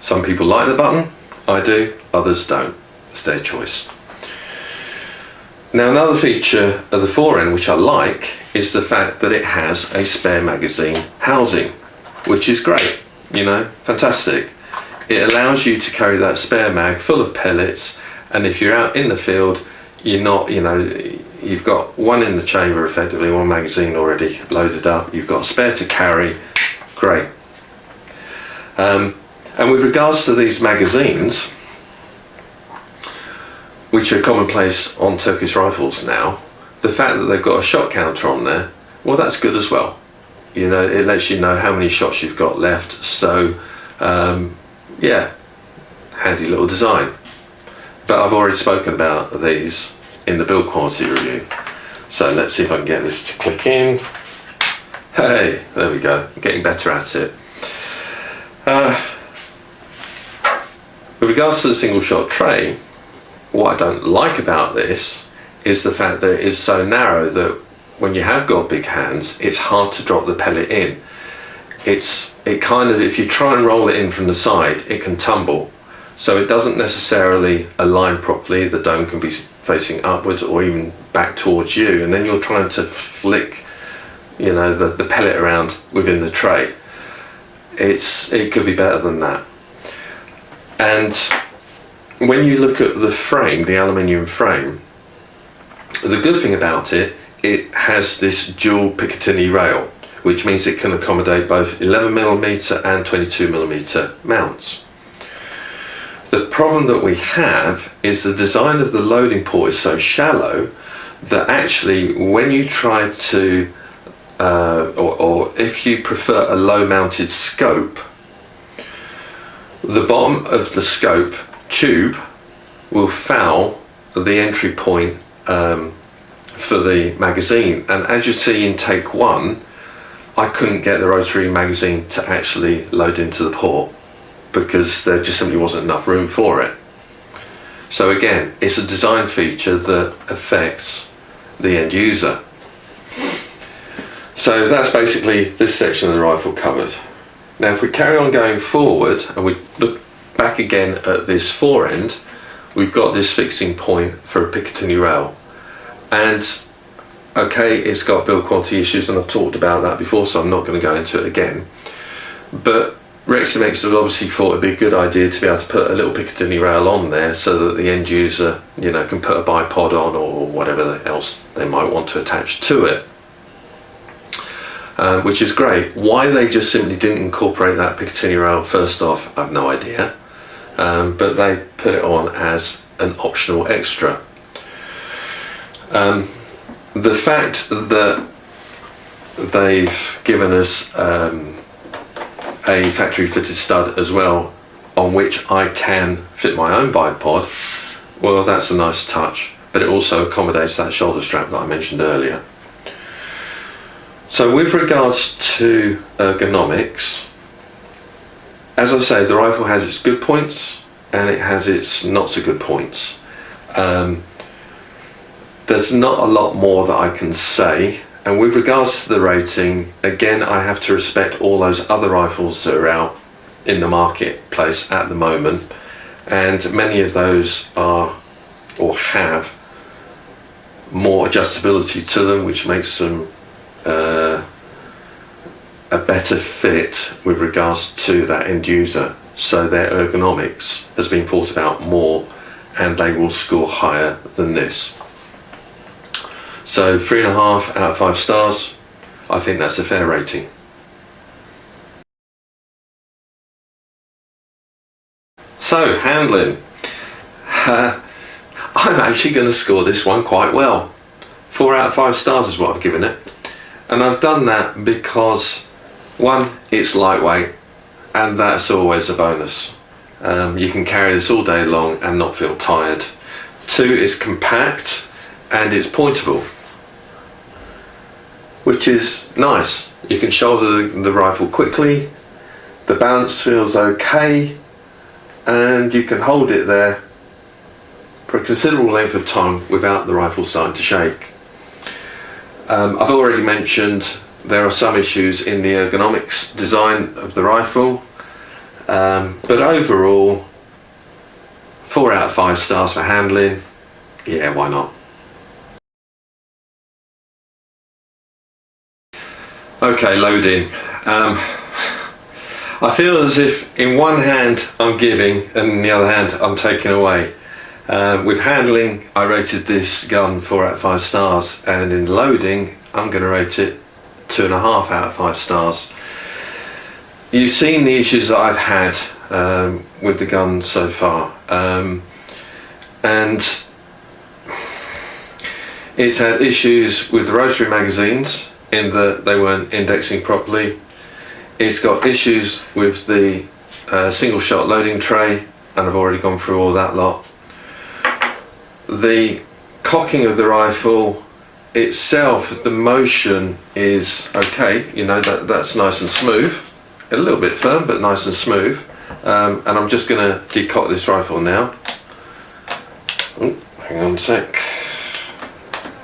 A: some people like the button, I do, others don't. It's their choice. Now, another feature of the forend which I like is the fact that it has a spare magazine housing, which is great, you know, fantastic. It allows you to carry that spare mag full of pellets, and if you're out in the field, you're not, you know, you've got one in the chamber effectively, one magazine already loaded up, you've got a spare to carry, great. And with regards to these magazines, which are commonplace on Turkish rifles now, the fact that they've got a shot counter on there, well, that's good as well. You know, it lets you know how many shots you've got left. So, yeah, handy little design. But I've already spoken about these in the build quality review. So let's see if I can get this to click in. Hey, there we go. I'm getting better at it. With regards to the single shot tray, what I don't like about this is the fact that it is so narrow that when you have got big hands, it's hard to drop the pellet in. It kind of, if you try and roll it in from the side, it can tumble. So it doesn't necessarily align properly. The dome can be facing upwards or even back towards you, and then you're trying to flick, you know, the pellet around within the tray. It could be better than that. And when you look at the frame, the aluminium frame, the good thing about it, it has this dual Picatinny rail, which means it can accommodate both 11mm and 22mm mounts. The problem that we have is the design of the loading port is so shallow that actually when you try to, or if you prefer a low mounted scope, the bottom of the scope tube will foul the entry point for the magazine, and as you see in take one, I couldn't get the rotary magazine to actually load into the port because there just simply wasn't enough room for it. So again, it's a design feature that affects the end user. So that's basically this section of the rifle covered. Now if we carry on going forward and we look back again at this forend, we've got this fixing point for a Picatinny rail, and okay, it's got build quality issues and I've talked about that before, so I'm not going to go into it again, but Reximex has obviously thought it'd be a good idea to be able to put a little Picatinny rail on there so that the end user, you know, can put a bipod on or whatever else they might want to attach to it. Which is great. Why they just simply didn't incorporate that Picatinny rail first off, I've no idea. But they put it on as an optional extra. The fact that they've given us a factory fitted stud as well, on which I can fit my own bipod. Well, that's a nice touch, but it also accommodates that shoulder strap that I mentioned earlier. So with regards to ergonomics, as I say, the rifle has its good points and it has its not so good points. There's not a lot more that I can say, and with regards to the rating, again, I have to respect all those other rifles that are out in the marketplace at the moment, and many of those are or have more adjustability to them, which makes them a better fit with regards to that end user. So their ergonomics has been thought about more, and they will score higher than this. So 3.5 out of 5 stars. I think that's a fair rating. So handling. I'm actually going to score this one quite well. 4 out of 5 stars is what I've given it. And I've done that because, one, it's lightweight, and that's always a bonus. You can carry this all day long and not feel tired. 2, it's compact and it's pointable, which is nice. You can shoulder the rifle quickly, the balance feels okay, and you can hold it there for a considerable length of time without the rifle starting to shake. I've already mentioned there are some issues in the ergonomics design of the rifle, but overall 4 out of 5 stars for handling. Yeah, why not? Okay, loading. I feel as if in one hand I'm giving and in the other hand I'm taking away. With handling, I rated this gun 4 out of 5 stars, and in loading I'm going to rate it 2.5 out of 5 stars. You've seen the issues that I've had with the gun so far, and it's had issues with the rotary magazines in that they weren't indexing properly. It's got issues with the single shot loading tray, and I've already gone through all that lot. The cocking of the rifle itself, the motion is okay, you know, that's nice and smooth, a little bit firm but nice and smooth. And I'm just going to decock this rifle now. Oh, hang on a sec,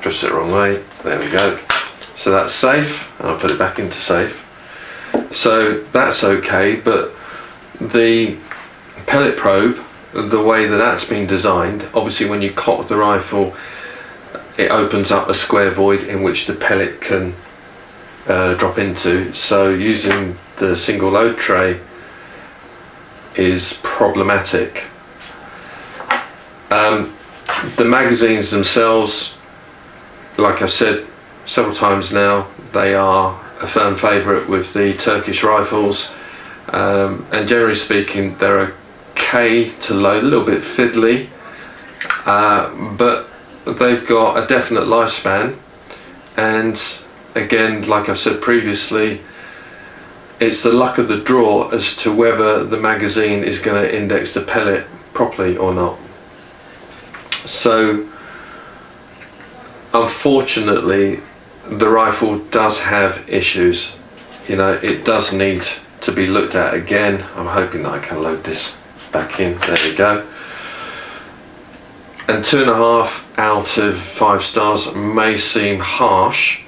A: pressed it the wrong way, there we go. So that's safe, I'll put it back into safe. So that's okay, but the pellet probe, the way that that's been designed, obviously when you cock the rifle it opens up a square void in which the pellet can drop into, so using the single load tray is problematic. The magazines themselves, like I've said several times now, they are a firm favourite with the Turkish rifles, and generally speaking they're okay to load, a little bit fiddly, but they've got a definite lifespan. And again, like I've said previously, it's the luck of the draw as to whether the magazine is going to index the pellet properly or not. So unfortunately the rifle does have issues, you know, it does need to be looked at again. I'm hoping that I can load this back in, there we go. And 2.5 out of 5 stars may seem harsh,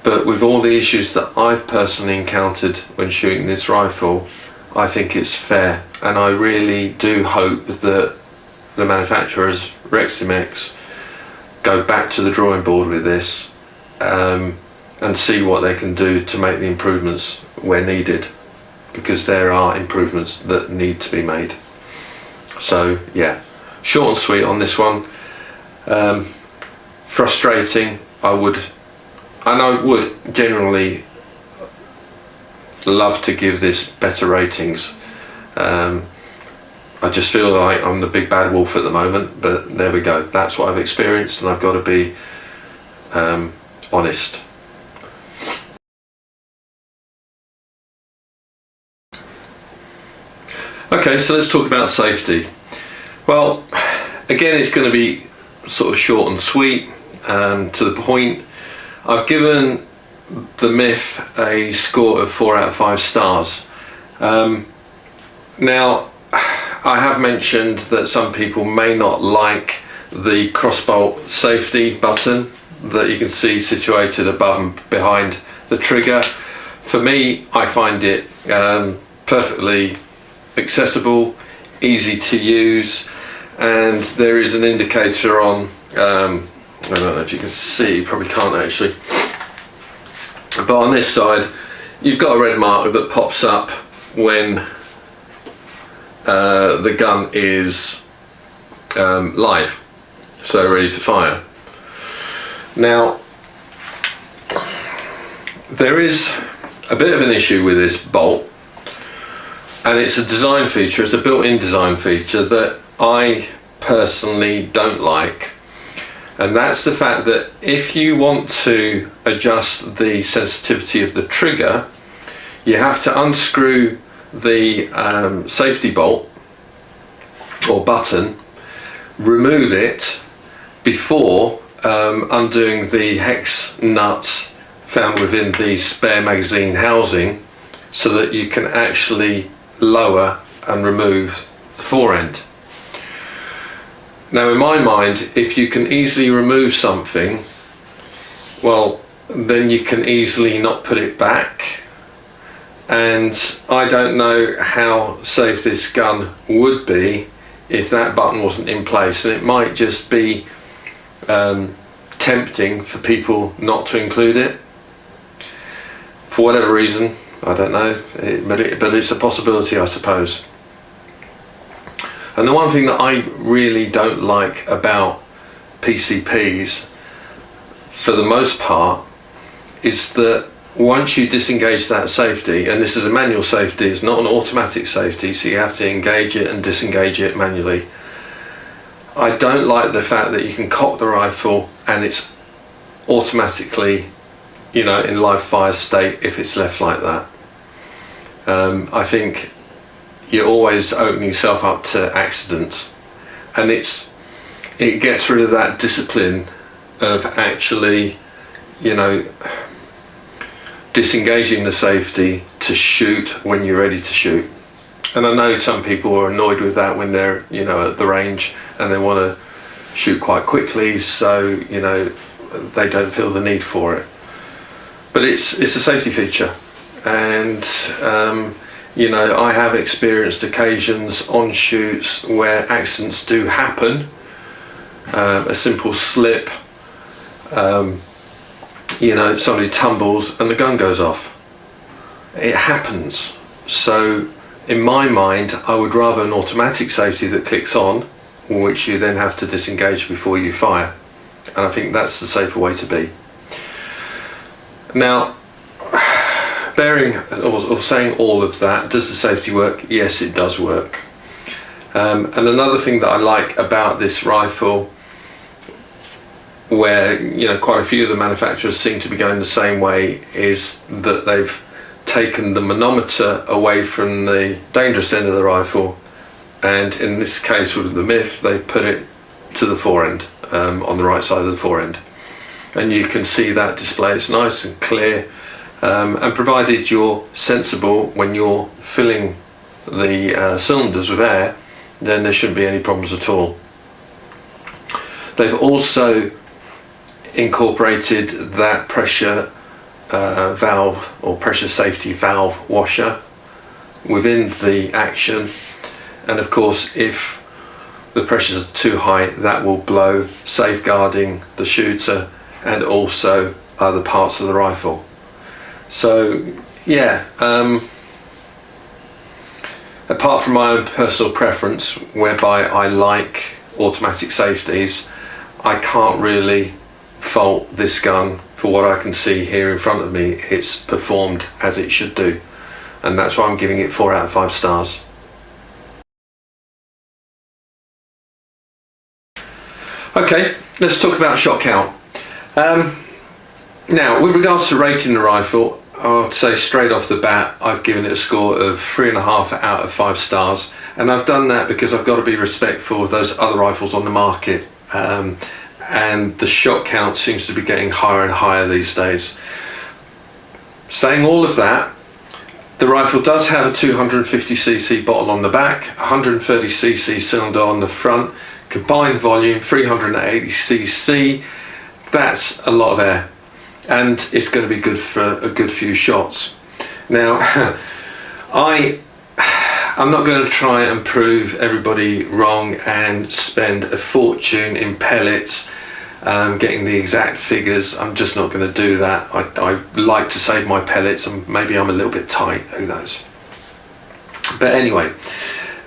A: but with all the issues that I've personally encountered when shooting this rifle, I think it's fair, and I really do hope that the manufacturers, Reximex, go back to the drawing board with this, and see what they can do to make the improvements where needed, because there are improvements that need to be made. So yeah, short and sweet on this one. Frustrating. I would generally love to give this better ratings. I just feel like I'm the big bad wolf at the moment, but there we go. That's what I've experienced, and I've got to be honest. Okay, so let's talk about safety. Well, again, it's going to be sort of short and sweet, to the point. I've given the Myth a score of 4 out of 5 stars. Now, I have mentioned that some people may not like the crossbolt safety button that you can see situated above and behind the trigger. For me, I find it perfectly accessible, easy to use, and there is an indicator on, I don't know if you can see, you probably can't actually, but on this side you've got a red mark that pops up when the gun is live, so ready to fire. Now, there is a bit of an issue with this bolt, and it's a design feature, it's a built-in design feature that I personally don't like, and that's the fact that if you want to adjust the sensitivity of the trigger, you have to unscrew the safety bolt or button, remove it before undoing the hex nuts found within the spare magazine housing, so that you can actually lower and remove the fore end. Now, in my mind, if you can easily remove something, well, then you can easily not put it back, and I don't know how safe this gun would be if that button wasn't in place, and it might just be tempting for people not to include it for whatever reason. I don't know, but it's a possibility, I suppose. And the one thing that I really don't like about PCPs, for the most part, is that once you disengage that safety, and this is a manual safety, it's not an automatic safety, so you have to engage it and disengage it manually. I don't like the fact that you can cock the rifle and it's automatically, you know, in live fire state if it's left like that. I think you're always opening yourself up to accidents, and it gets rid of that discipline of actually, you know, disengaging the safety to shoot when you're ready to shoot. And I know some people are annoyed with that when they're, you know, at the range and they want to shoot quite quickly, so, you know, they don't feel the need for it. But it's a safety feature, and you know, I have experienced occasions on shoots where accidents do happen. A simple slip, you know, somebody tumbles and the gun goes off. It happens. So in my mind, I would rather an automatic safety that clicks on, which you then have to disengage before you fire, and I think that's the safer way to be. Now, bearing or saying all of that, does the safety work? Yes, it does work. And another thing that I like about this rifle, where, you know, quite a few of the manufacturers seem to be going the same way, is that they've taken the manometer away from the dangerous end of the rifle, and in this case with the Myth, they've put it to the fore end, on the right side of the fore end, and you can see that display. It's nice and clear, and provided you're sensible when you're filling the cylinders with air, then there shouldn't be any problems at all. They've also incorporated that pressure valve or pressure safety valve washer within the action, and of course if the pressures are too high, that will blow, safeguarding the shooter and also other parts of the rifle. So yeah, apart from my own personal preference, whereby I like automatic safeties, I can't really fault this gun for what I can see here in front of me. It's performed as it should do, and that's why I'm giving it 4 out of 5 stars. Okay, let's talk about shot count. Now, with regards to rating the rifle, I'd say straight off the bat, I've given it a score of 3.5 out of 5 stars, and I've done that because I've got to be respectful of those other rifles on the market, and the shot count seems to be getting higher and higher these days. Saying all of that, the rifle does have a 250cc bottle on the back, 130cc cylinder on the front, combined volume 380cc. That's a lot of air, and it's going to be good for a good few shots. Now, I'm not going to try and prove everybody wrong and spend a fortune in pellets, getting the exact figures. I'm just not going to do that. I like to save my pellets, and maybe I'm a little bit tight, who knows. But anyway,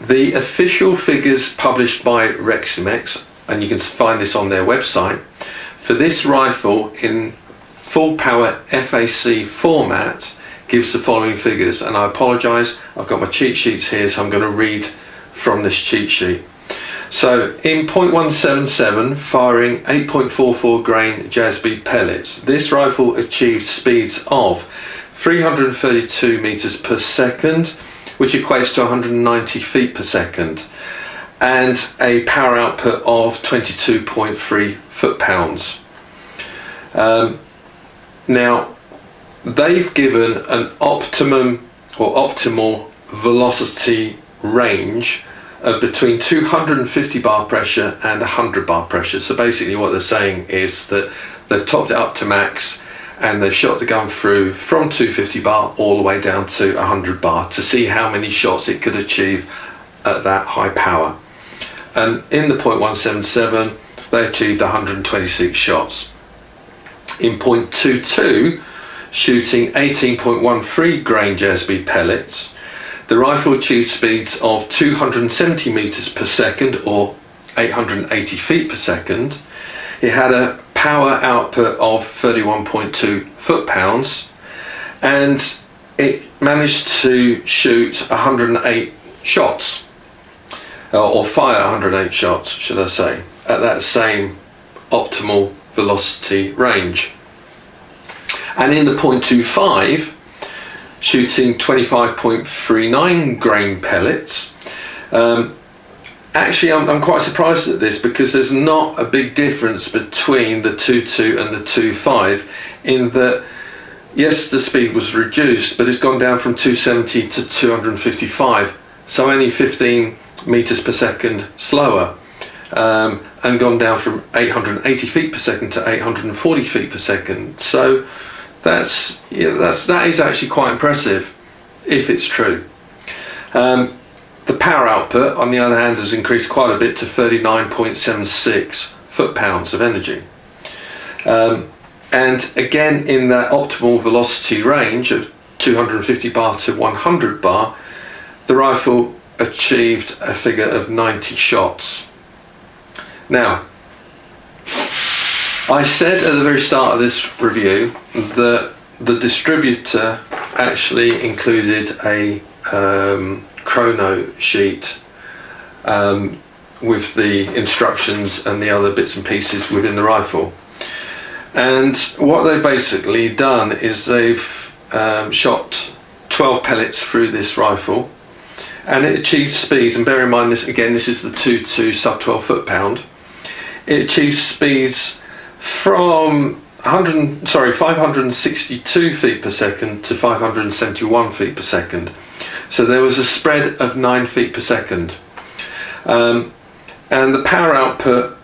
A: the official figures published by Reximex, and you can find this on their website, for this rifle in full power FAC format gives the following figures, and I apologise, I've got my cheat sheets here, so I'm going to read from this cheat sheet. So in .177, firing 8.44 grain JSB pellets, this rifle achieved speeds of 332 meters per second, which equates to 190 feet per second, and a power output of 22.3 foot-pounds. Now, they've given an optimum or optimal velocity range of between 250 bar pressure and 100 bar pressure. So basically what they're saying is that they've topped it up to max and they've shot the gun through from 250 bar all the way down to 100 bar to see how many shots it could achieve at that high power. And in the .177, they achieved 126 shots. In .22, shooting 18.13 grain JSB pellets, the rifle achieved speeds of 270 meters per second or 880 feet per second. It had a power output of 31.2 foot-pounds, and it managed to shoot 108 shots, or fire 108 shots, should I say, at that same optimal velocity range. And in the .25, shooting 25.39 grain pellets, actually I'm quite surprised at this, because there's not a big difference between the 2.2 and the 2.5, in that yes, the speed was reduced, but it's gone down from 270 to 255, so only 15 meters per second slower, and gone down from 880 feet per second to 840 feet per second. So that is actually quite impressive, if it's true. The power output, on the other hand, has increased quite a bit to 39.76 foot-pounds of energy. And again, in that optimal velocity range of 250 bar to 100 bar, the rifle achieved a figure of 90 shots. Now, I said at the very start of this review that the distributor actually included a chrono sheet with the instructions and the other bits and pieces within the rifle. And what they've basically done is they've shot 12 pellets through this rifle, and it achieved speeds, and bear in mind this again, this is the 2.2 sub 12 foot-pound. It achieves speeds from 562 feet per second to 571 feet per second. So there was a spread of 9 feet per second. And the power output,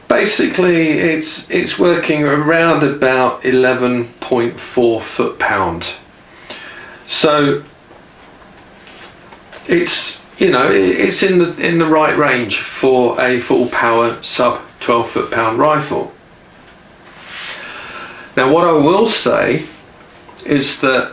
A: basically it's working around about 11.4 foot-pound. So it's, you know, it's in the right range for a full power sub 12 foot-pound rifle. Now what I will say is that,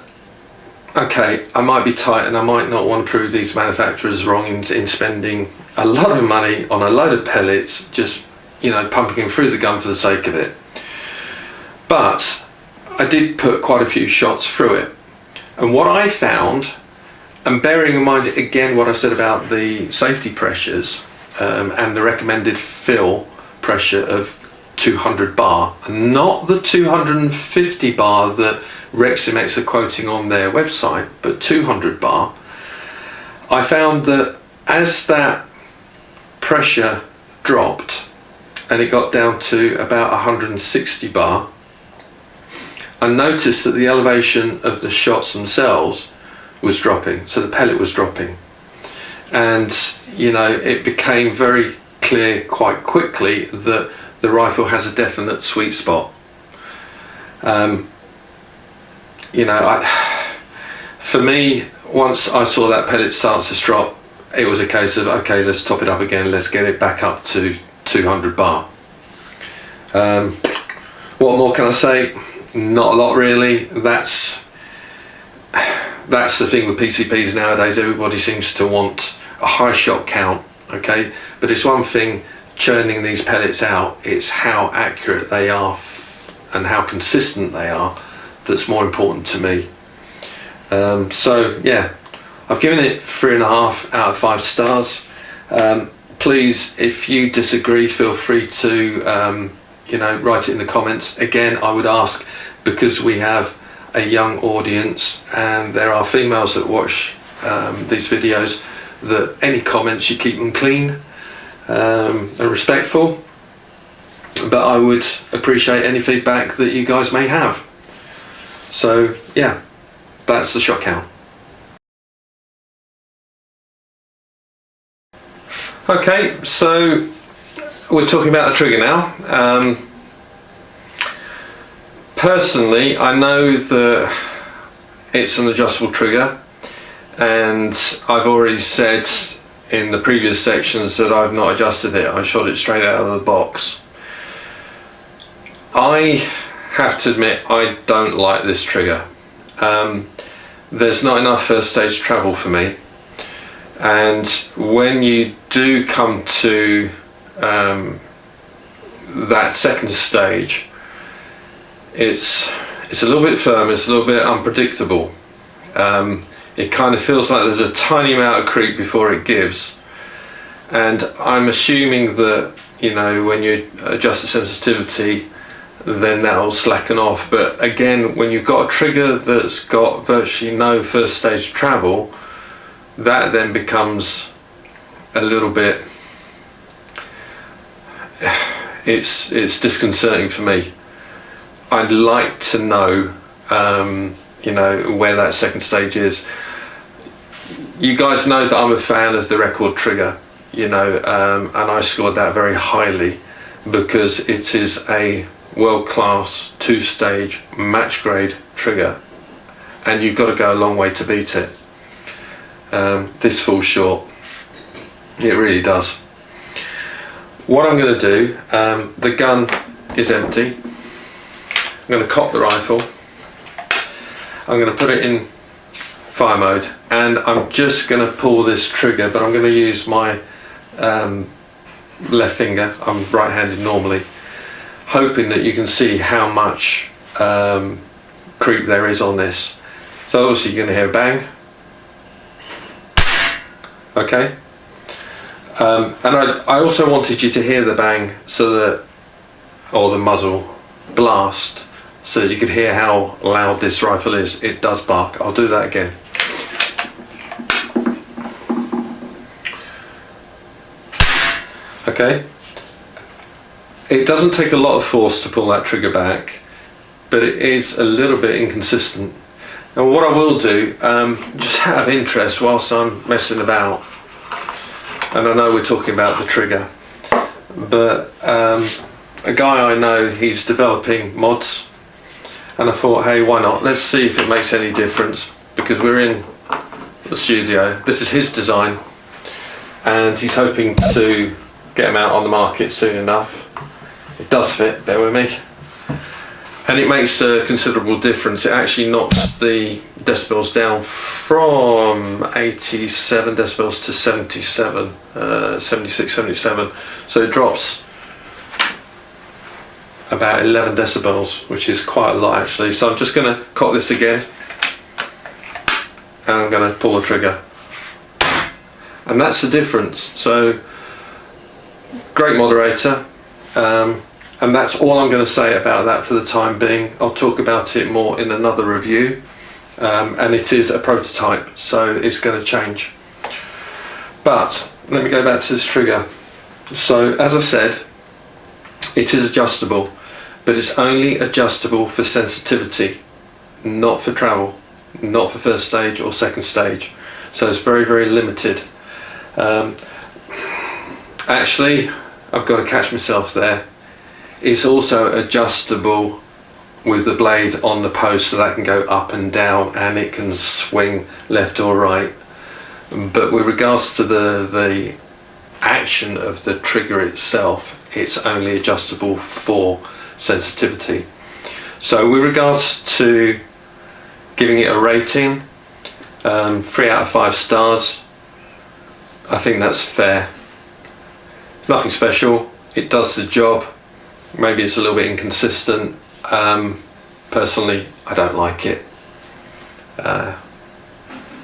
A: okay, I might be tight and I might not want to prove these manufacturers wrong in spending a lot of money on a load of pellets, just, you know, pumping them through the gun for the sake of it. But I did put quite a few shots through it. And what I found, and bearing in mind again what I said about the safety pressures and the recommended fill pressure of 200 bar, and not the 250 bar that Reximex are quoting on their website, but 200 bar. I found that as that pressure dropped and it got down to about 160 bar, I noticed that the elevation of the shots themselves was dropping, so the pellet was dropping, and you know, it became very clear quite quickly that the rifle has a definite sweet spot. You know, for me, once I saw that pellet start to drop, it was a case of, okay, let's top it up again, let's get it back up to 200 bar. What more can I say? Not a lot really. That's the thing with PCPs nowadays. Everybody seems to want a high shot count, okay, but it's one thing churning these pellets out, it's how accurate they are and how consistent they are that's more important to me. So yeah, I've given it 3.5 out of 5 stars. Please, if you disagree, feel free to you know, write it in the comments. Again, I would ask, because we have a young audience and there are females that watch these videos, that any comments you keep them clean and respectful, but I would appreciate any feedback that you guys may have. So yeah, that's the shot count. Okay, so we're talking about the trigger now. Personally, I know that it's an adjustable trigger, and I've already said in the previous sections that I've not adjusted it. I shot it straight out of the box. I have to admit, I don't like this trigger. There's not enough first stage travel for me, and when you do come to that second stage, it's a little bit firm, it's a little bit unpredictable. It kind of feels like there's a tiny amount of creep before it gives, and I'm assuming that, you know, when you adjust the sensitivity, then that'll slacken off. But again, when you've got a trigger that's got virtually no first stage travel, that then becomes a little bit, it's disconcerting for me. I'd like to know, you know, where that second stage is. You guys know that I'm a fan of the record trigger, you know, and I scored that very highly because it is a world-class 2-stage match grade trigger, and you've got to go a long way to beat it. This falls short, it really does. What I'm going to do, the gun is empty. I'm going to cock the rifle, I'm going to put it in fire mode, and I'm just going to pull this trigger, but I'm going to use my left finger. I'm right-handed normally, hoping that you can see how much creep there is on this. So obviously you're going to hear a bang, okay, and I also wanted you to hear the bang, so that, or the muzzle blast, so that you could hear how loud this rifle is. It does bark. I'll do that again. Okay, it doesn't take a lot of force to pull that trigger back, but it is a little bit inconsistent. And what I will do, just out of interest whilst I'm messing about, and I know we're talking about the trigger, but a guy I know, he's developing mods, and I thought, hey, why not? Let's see if it makes any difference, because we're in the studio. This is his design, and he's hoping to get them out on the market soon enough. It does fit, bear with me. And it makes a considerable difference. It actually knocks the decibels down from 87 decibels to 77, 76, 77. So it drops about 11 decibels, which is quite a lot actually. So I'm just going to cock this again, and I'm going to pull the trigger, and that's the difference. So great moderator, And that's all I'm going to say about that for the time being. I'll talk about it more in another review. And it is a prototype, so it's going to change. But let me go back to this trigger. So as I said, it is adjustable, but it's only adjustable for sensitivity, not for travel, not for first stage or second stage. So it's very, very limited. Actually, I've got to catch myself there. It's also adjustable with the blade on the post, so that can go up and down and it can swing left or right. But with regards to the action of the trigger itself, it's only adjustable for sensitivity. So with regards to giving it a rating, 3 out of 5 stars, I think that's fair. It's nothing special, it does the job. Maybe it's a little bit inconsistent. Personally, I don't like it. Yeah,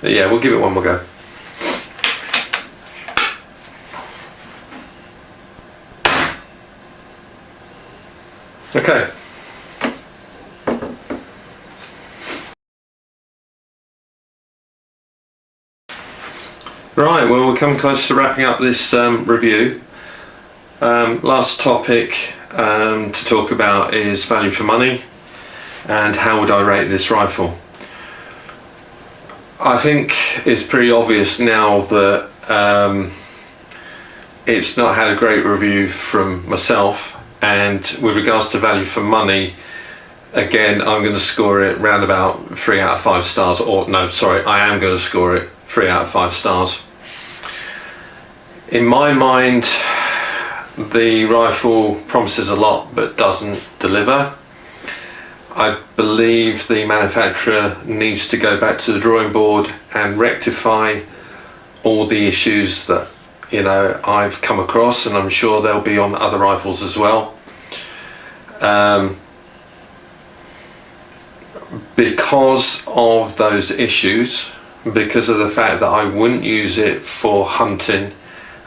A: we'll give it one more go. Okay. Right, well, we're coming close to wrapping up this review. Last topic to talk about is value for money and how would I rate this rifle. I think it's pretty obvious now that it's not had a great review from myself, and with regards to value for money, again, I'm going to score it round about 3 out of 5 stars, or no, sorry, I am going to score it 3 out of 5 stars. In my mind, the rifle promises a lot but doesn't deliver. I believe the manufacturer needs to go back to the drawing board and rectify all the issues that, you know, I've come across, and I'm sure they'll be on other rifles as well. Because of those issues, because of the fact that I wouldn't use it for hunting,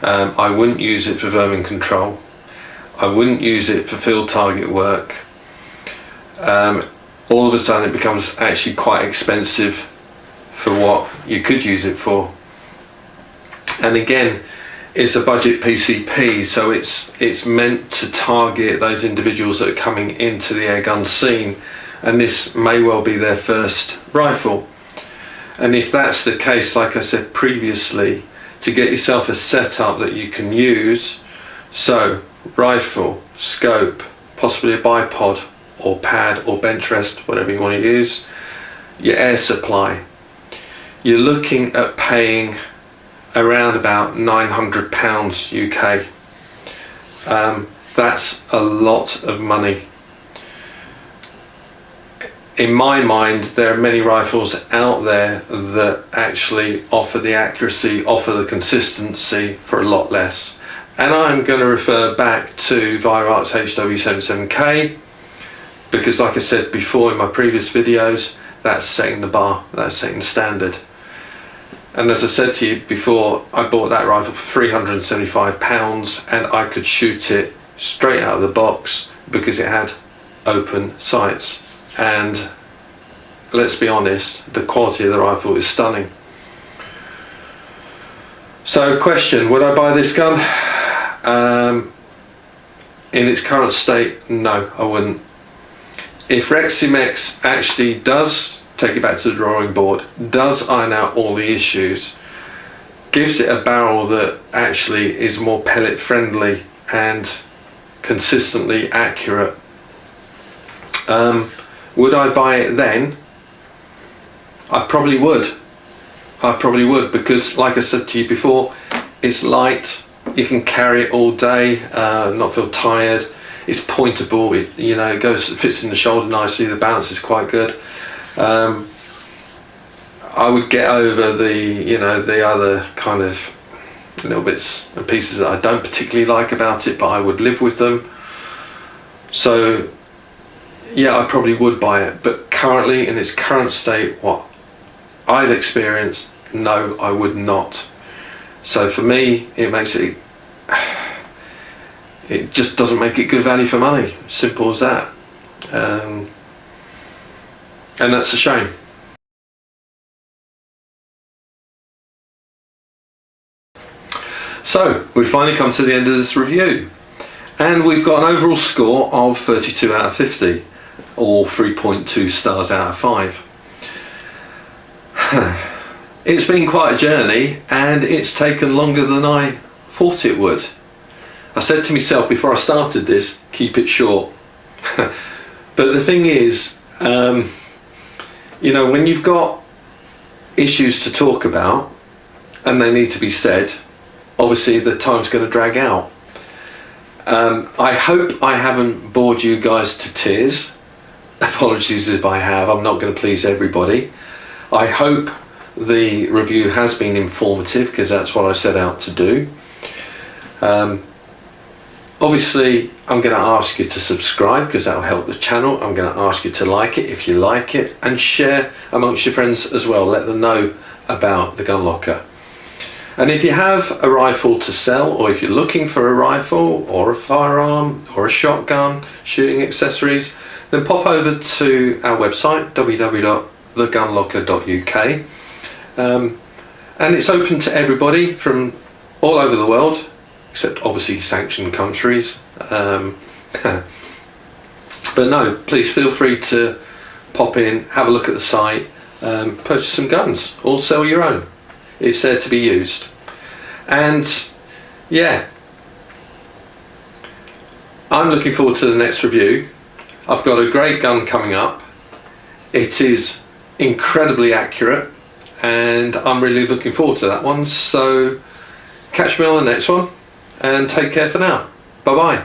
A: I wouldn't use it for vermin control, I wouldn't use it for field target work, all of a sudden it becomes actually quite expensive for what you could use it for. And again, it's a budget PCP, so it's meant to target those individuals that are coming into the airgun scene, and this may well be their first rifle. And if that's the case, like I said previously, to get yourself a setup that you can use, so rifle, scope, possibly a bipod or pad or bench rest, whatever you want to use, your air supply, you're looking at paying around about £900 UK. That's a lot of money. In my mind, there are many rifles out there that actually offer the accuracy, offer the consistency for a lot less. And I'm going to refer back to Warts HW77K, because like I said before in my previous videos, that's setting the bar, that's setting the standard. And as I said to you before, I bought that rifle for £375 and I could shoot it straight out of the box because it had open sights. And let's be honest, the quality of the rifle is stunning. So question, would I buy this gun? In its current state, no, I wouldn't. If Reximex actually does take it back to the drawing board, does iron out all the issues, gives it a barrel that actually is more pellet friendly and consistently accurate, would I buy it then? I probably would. I probably would, because like I said to you before, it's light, you can carry it all day, not feel tired, it's pointable, it, you know, it fits in the shoulder nicely, the balance is quite good. I would get over the, you know, the other kind of little bits and pieces that I don't particularly like about it, but I would live with them. So yeah, I probably would buy it, but currently in its current state, what I've experienced, no, I would not. So for me, it makes it, it just doesn't make it good value for money. Simple as that. And that's a shame. So we've finally come to the end of this review, and we've got an overall score of 32 out of 50, or 3.2 stars out of 5. It's been quite a journey, and it's taken longer than I thought it would. I said to myself before I started this, keep it short. But the thing is, you know, when you've got issues to talk about and they need to be said, obviously the time's going to drag out. I hope I haven't bored you guys to tears. Apologies if I have. I'm not going to please everybody. I hope the review has been informative, because that's what I set out to do. Obviously I'm going to ask you to subscribe, because that will help the channel. I'm going to ask you to like it if you like it, and share amongst your friends as well. Let them know about the Gun Locker. And if you have a rifle to sell, or if you're looking for a rifle or a firearm or a shotgun, shooting accessories, then pop over to our website, www.thegunlocker.uk. And it's open to everybody from all over the world, except obviously sanctioned countries. But no, please feel free to pop in, have a look at the site, purchase some guns, or sell your own. It's there to be used. And yeah, I'm looking forward to the next review. I've got a great gun coming up. It is incredibly accurate, and I'm really looking forward to that one. So catch me on the next one, and take care for now. Bye bye.